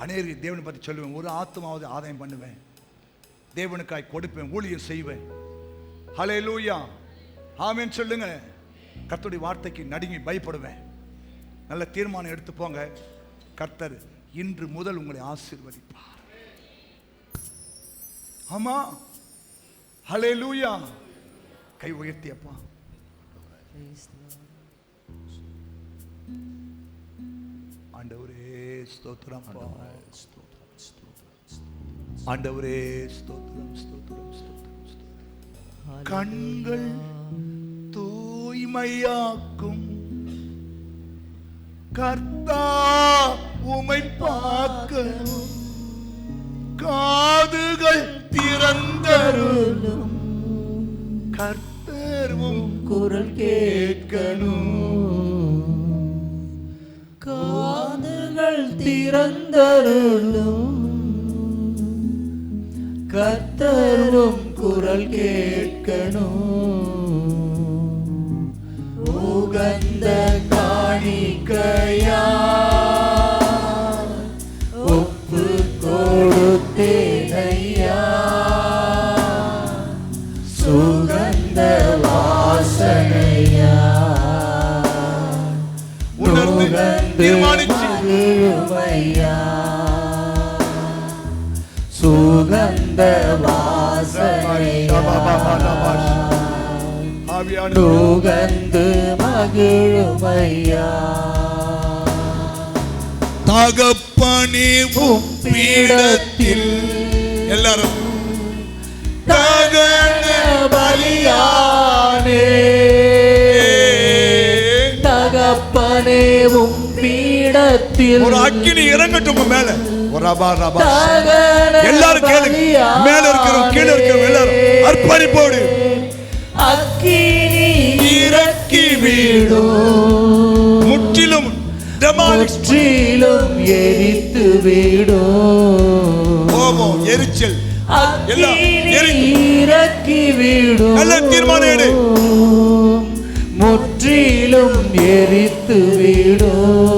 அநேக தேவனை பற்றி சொல்லுவேன், ஒரு ஆத்மாவது ஆதாயம் பண்ணுவேன், தேவனுக்காய் கொடுப்பேன், ஊழியம் செய்வேன். ஹல்லேலூயா. ஆமென் சொல்லுங்க. கர்த்தருடைய வார்த்தைக்கு நடுங்கி பயப்படுவேன். நல்ல தீர்மானம் எடுத்து போங்க. கர்த்தர் இன்று முதல் உங்களை ஆசீர்வதிப்பார். ஆமா. ஹல்லேலூயா. கை உயர்த்தியப்பா. ஆண்டவரே ஸ்தோத்திரம், ஆண்டவரே ஸ்தோத்திரம், ஸ்தோத்திரம், ஸ்தோத்திரம். கண்கள் தூய்மையாக்கும் கர்த்தா உமை பார்க்கணும், காதுகள் திறந்தருளும் கர்த்தரும் குரல் கேட்கணும், காதுகள் திறந்தருளும் கர்த்தரும் குரல் கேட்கணும், உகந்த காணிக்கையா ஒப்பு கொடுத்தேனையா, சுகந்த வாசனையா உணர்ந்து தீர்மானிச்சு மகிழுமையா, சுகந்த வாசனையா சுகந்து மகிழுமையா. தகப்பனே உம் பீடத்தில் எல்லாரும் தகன பலியானே, தகப்பனே உம் பீடத்தில் ஒரு அக்கினி இறங்கட்டும் உங்க மேல. ஒரு ரபா ரபா தகன எல்லாரும் கேளுங்க. மேல இருக்கிறோம், கீழே இருக்கிறோம், எல்லாரும் அர்ப்பணிப்போடு அக்கினி இறக்கி விடும், முற்றிலும் முற்றிலும் எரித்து விடும், கோபம் எரிச்சல் அக்கினி இறக்கி விடும், நல்ல தீர்மானம் எடு, முற்றிலும் எரித்து விடும்,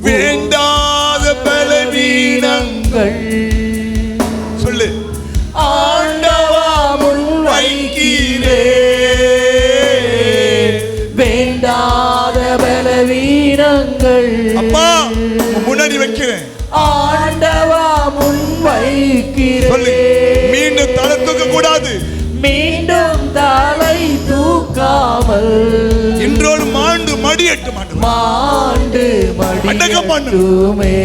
வேண்டாத பலவீனங்கள் சொல்லு ஆண்டவா முன் வைக்கிறே, வேண்டாத பல மீண்டும் தலை தூக்க கூடாது. மீண்டும் தலை தூக்காமல் இன்றோடு மாண்டு மடியட்டும். மாண்டு மடியட்டுமே.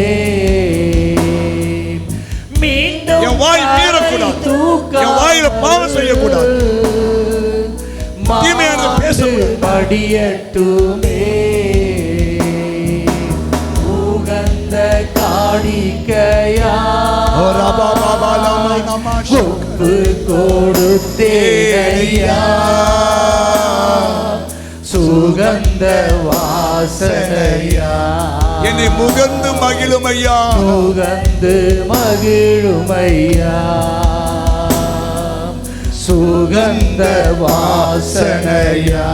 மீண்டும் என் வாய் மீறக்கூடாது. என் வாயில பாவம் செய்யக்கூடாது. தீமையானதை பேசக்கூடாது. மடியட்டுமே. உகந்த காணிக்கையா ஒப்பு கொடுத்தேனையா. சுகந்த வாசனையா என்னை முகந்து மகிழுமையா. முகந்து மகிழுமையா. சுகந்த வாசனையா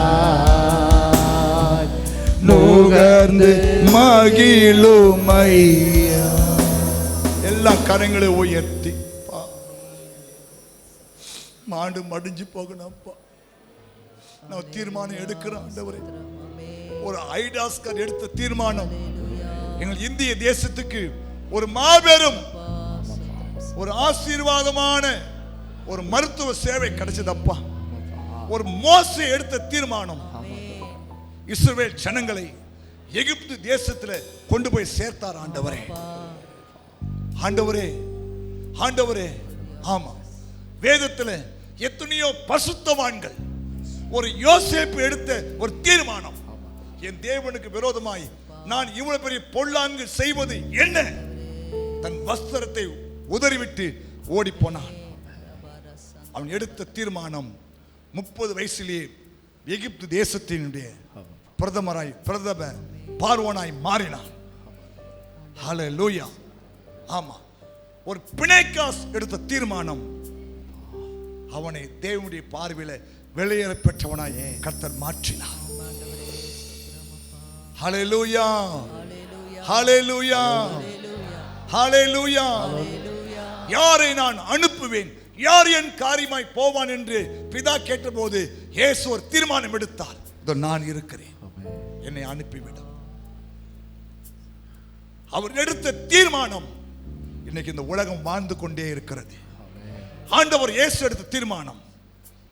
நுகர்ந்து மகிழுமையா. எல்லா கரங்களை உயர்த்தி மாண்டு மடிஞ்சு போகணும்ப்பா. நான் தீர்மானம் எடுக்கிறேன் ஆண்டவரே. ஒரு ஐடாஸ்கர் எடுத்த தீர்மானம் எங்கள் இந்திய தேசத்துக்கு ஒரு மாபெரும் ஒரு ஆசீர்வாதமான ஒரு மருத்துவ சேவை கிடைச்சதப்பா. ஒரு மோசே எடுத்த தீர்மானம் இஸ்ரவேல் ஜனங்களை எகிப்து தேசத்துல கொண்டு போய் சேர்த்தார் ஆண்டவரே. ஆண்டவரே ஆண்டவரே ஆமா, வேதத்துல எத்தனையோ பசுத்தவான்கள் ஒரு யோசேப்பு எடுத்த ஒரு தீர்மானம், என் தேவனுக்கு விரோதமாய் நான் இவ்வளவு பெரிய பொல்லாங்கு செய்வது என்ன, தன் வஸ்திரத்தை உதறிவிட்டு ஓடி போனான். அவன் எடுத்த தீர்மானம் 30 வயசிலேயே எகிப்து தேசத்தினுடைய பிரதம பார்வோனாய் மாறினான். ஹல்லேலூயா. ஆமா, ஒரு பிணைக்காஸ் எடுத்த தீர்மானம் அவனை தேவனுடைய பார்வையில வெளியேற பெற்றவனாய் கர்த்தர் மாற்றினார். ஹல்லேலூயா ஹல்லேலூயா ஹல்லேலூயா. யாரை நான் அனுப்புவேன், யார் என் காரியமாய் போவான் என்று பிதா கேட்டபோது இயேசு ஒரு தீர்மானம் எடுத்தார். நான் இருக்கிறேன், என்னை அனுப்பிவிடும். அவர் எடுத்த தீர்மானம் இன்னைக்கு இந்த உலகம் வாழ்ந்து கொண்டே இருக்கிறது. ஆண்டவர் இயேசு எடுத்த தீர்மானம்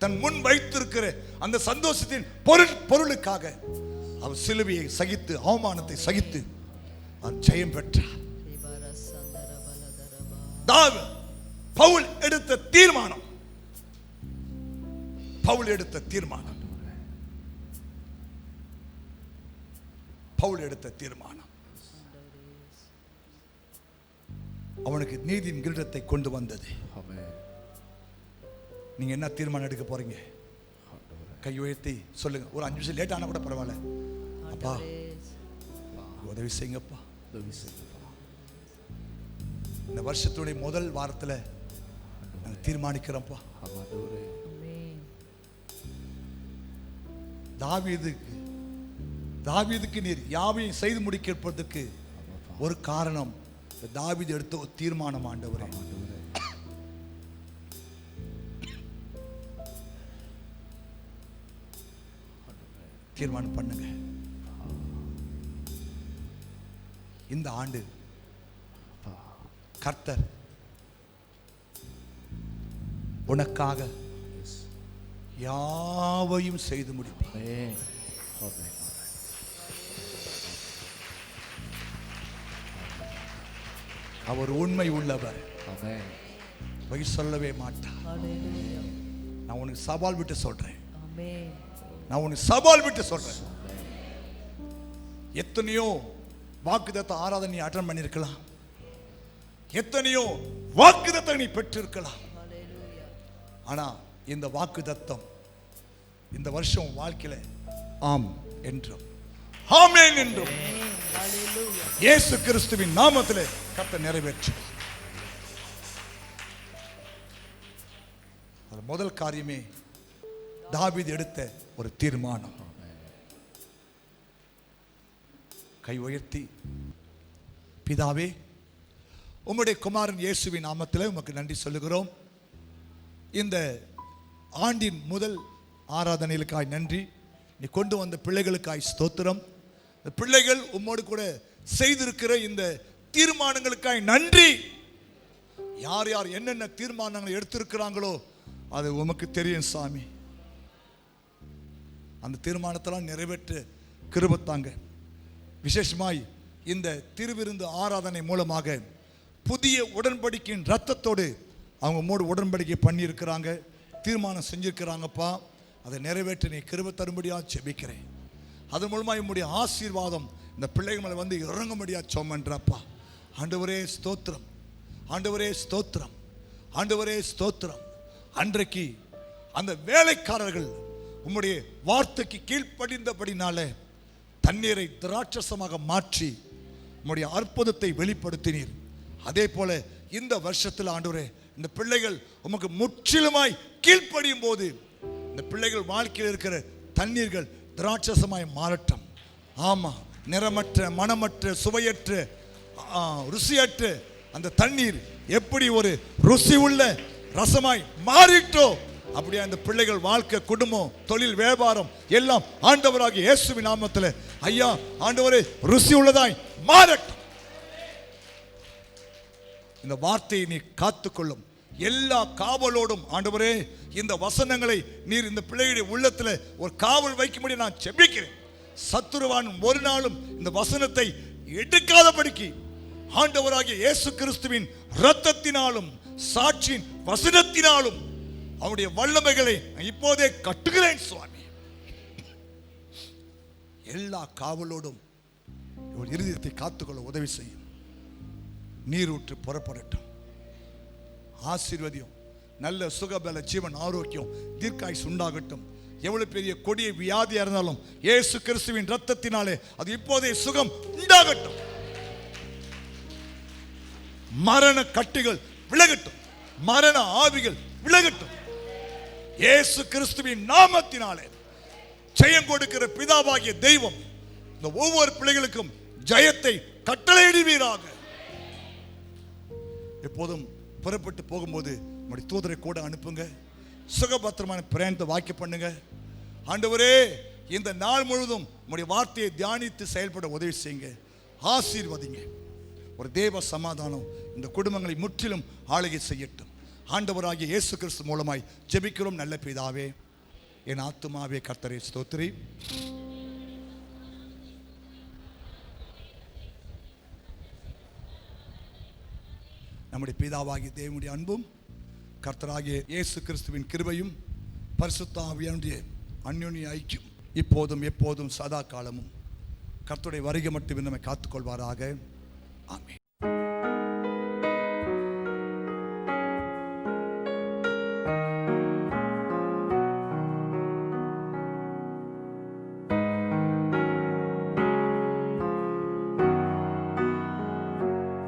தன் முன் வைத்திருக்கிற அந்த சந்தோஷத்தின் பொருளுக்காக அவர் சிலுவையை சகித்து அவமானத்தை சகித்து அவர் ஜெயம் பெற்றார். பவுல் எடுத்த தீர்மானம், பவுல் எடுத்த தீர்மானம், பவுல் எடுத்த தீர்மானம் அவனுக்கு நீதியின் கிரீடத்தை கொண்டு வந்தது. நீங்க என்ன தீர்மானம் எடுக்க போறீங்க? கை உயர்த்தி சொல்லுங்க. ஒரு 5 நிமிஷம் லேட் ஆனா கூட பரவாயில்ல. அப்பா உதவி செய்யுங்கப்பா. இந்த வருஷத்துடைய முதல் வாரத்துல நாங்கள் தீர்மானிக்கிறோம்ப்பா, தாவீதுக்கு நீர் யாவையும் செய்து முடிக்கிறதுக்கு ஒரு காரணம் தாவீது எடுத்த ஒரு தீர்மானம். ஆண்டவரே தீர்மானம் பண்ணுங்க. இந்த ஆண்டு கர்த்தர் உனக்காக யாவையும் செய்து முடிப்பார். அவர் உண்மை உள்ளவர், பொய் சொல்லவே மாட்டார். நான் உனக்கு சவால் விட்டு சொல்றேன், நான் உனக்கு சவால் விட்டு சொல்றேன். எத்தனையோ வாக்குத்தத்த ஆராதனை அட்டெண்ட் பண்ணிருக்கலாம், எத்தனையோ வாக்குத்தத்தம் நீ பெற்றிருக்கலாம். ஆனா இந்த வாக்குத்தத்தம் இந்த வருஷம் வாழ்க்கையில ஆம் என்றும் ஆமென் என்றும் இயேசு கிறிஸ்துவின் நாமத்திலே கர்த்தர் நிறைவேற்றுவார். முதல் காரியமே தாவீது எடுத்த ஒரு தீர்மானம். கை உயர்த்தி, பிதாவே உம்முடைய குமாரன் இயேசுவின் நாமத்தில் உமக்கு நன்றி சொல்லுகிறோம். இந்த ஆண்டின் முதல் ஆராதனைகளுக்காய் நன்றி. நீ கொண்டு வந்த பிள்ளைகளுக்காய் ஸ்தோத்திரம். பிள்ளைகள் உம்மோடு கூட செய்திருக்கிற இந்த தீர்மானங்களுக்காய் நன்றி. யார் யார் என்னென்ன தீர்மானங்கள் எடுத்திருக்கிறாங்களோ அது உமக்கு தெரியும் சாமி. அந்த தீர்மானத்தெல்லாம் நிறைவேற்ற கிருபை தாங்க. விசேஷமாய் இந்த திருவிருந்து ஆராதனை மூலமாக புதிய உடன்படிக்கையின் ரத்தத்தோடு அவங்க மூடு உடன்படிக்கை பண்ணியிருக்கிறாங்க, தீர்மானம் செஞ்சிருக்கிறாங்கப்பா. அதை நிறைவேற்ற நீ கிருபை தரும்படியாக ஜெபிக்கிறேன். அதன் மூலமாக உம்முடைய ஆசீர்வாதம் இந்த பிள்ளைகள் மேலே வந்து இறங்கும்படியாக சோமன்றப்பா. ஆண்டவரே ஸ்தோத்திரம், ஆண்டவரே ஸ்தோத்திரம், ஆண்டவரே ஸ்தோத்திரம். அன்றைக்கு அந்த வேலைக்காரர்கள் உம்முடைய வார்த்தைக்கு கீழ்ப்படிந்தபடினால தண்ணீரை திராட்சசமாக மாற்றி உம்முடைய அற்புதத்தை வெளிப்படுத்தினீர். அதே போல இந்த வருஷத்தில் ஆண்டவரே இந்த பிள்ளைகள் உமக்கு முற்றிலுமாய் கீழ்ப்படியும் போது இந்த பிள்ளைகள் வாழ்க்கையில் இருக்கிற தண்ணீர்கள் திராட்சசமாய் மாறட்டும். ஆமா, நிறமற்ற, மனமற்ற, சுவையற்ற, ருசியற்ற அந்த தண்ணீர் எப்படி ஒரு ருசி உள்ள ரசமாய் மாறிட்டோ அப்படியே அந்த பிள்ளைகள் வாழ்க்கை, குடும்பம், தொழில், வியாபாரம் எல்லாம் ஆண்டவராகிய இயேசுவின் நாமத்தில் ஐயா ஆண்டவரே ருசி உள்ளதாய் மாறட்டும். இந்த வார்த்தையை நீ காத்துக்கொள்ளும் எல்லா காவலோடும் ஆண்டவரே இந்த வசனங்களை நீர் இந்த பிள்ளைகளுடைய உள்ளத்தில் ஒரு காவல் வைக்கும்படி நான் ஜெபிக்கிறேன். சத்துருவான் ஒரு நாளும் இந்த வசனத்தை எடுக்காதபடிக்கு ஆண்டவராகிய இயேசு கிறிஸ்துவின் இரத்தத்தினாலும் சாட்சியின் வசனத்தினாலும் அவருடைய வல்லமைகளை இப்போதே கட்டுகிறேன் சுவாமி. எல்லா காவலோடும் இவர் இருதயத்தை காத்துக்கொள்ள உதவி செய்யும். நீரூற்று புறப்படட்டும். ஆசீர்வதியும். நல்ல சுகபல ஜீவன், ஆரோக்கியம், தீர்க்காயுசு உண்டாகட்டும். எவ்வளவு பெரிய கொடிய வியாதியா இருந்தாலும் இயேசு கிறிஸ்துவின் இரத்தத்தினாலே அது இப்போதே சுகம் உண்டாகட்டும். மரண கட்டுகள் விலகட்டும், மரண ஆவிகள் விலகட்டும். இயேசு கிறிஸ்துவின் நாமத்தினாலே ஜெயம் கொடுக்கிற பிதாவாகிய தெய்வம் இந்த ஒவ்வொரு பிள்ளைகளுக்கும் ஜெயத்தை கட்டளையிடுவீராக. எப்போதும் புறப்பட்டு போகும்போது நம்முடைய தூதரை கூட அனுப்புங்க. சுகபத்திரமான பிரயாணத்தை வாக்கிய பண்ணுங்க. ஆண்டவரே இந்த நாள் முழுவதும் நம்முடைய வார்த்தையை தியானித்து செயல்பட உதவி செய்யுங்க. ஆசீர்வதிங்க. ஒரு தேவ சமாதானம் இந்த குடும்பங்களை முற்றிலும் ஆளுகை செய்யட்டும். ஆண்டவராகிய இயேசு கிறிஸ்து மூலமாய் ஜெபிக்கிறோம் நல்ல பிதாவே. என் ஆத்துமாவே கர்த்தரை ஸ்தோத்திரி. நம்முடைய பிதாவாகிய தேவனுடைய அன்பும் கர்த்தராகிய இயேசு கிறிஸ்துவின் கிருபையும் பரிசுத்த ஆவியானுடைய அந்யோன்ய ஐக்கியம் இப்போதும் எப்போதும் சதா காலமும் கர்த்தருடைய வருகை மட்டும் நம்மை காத்துக்கொள்வாராக. ஆமென்.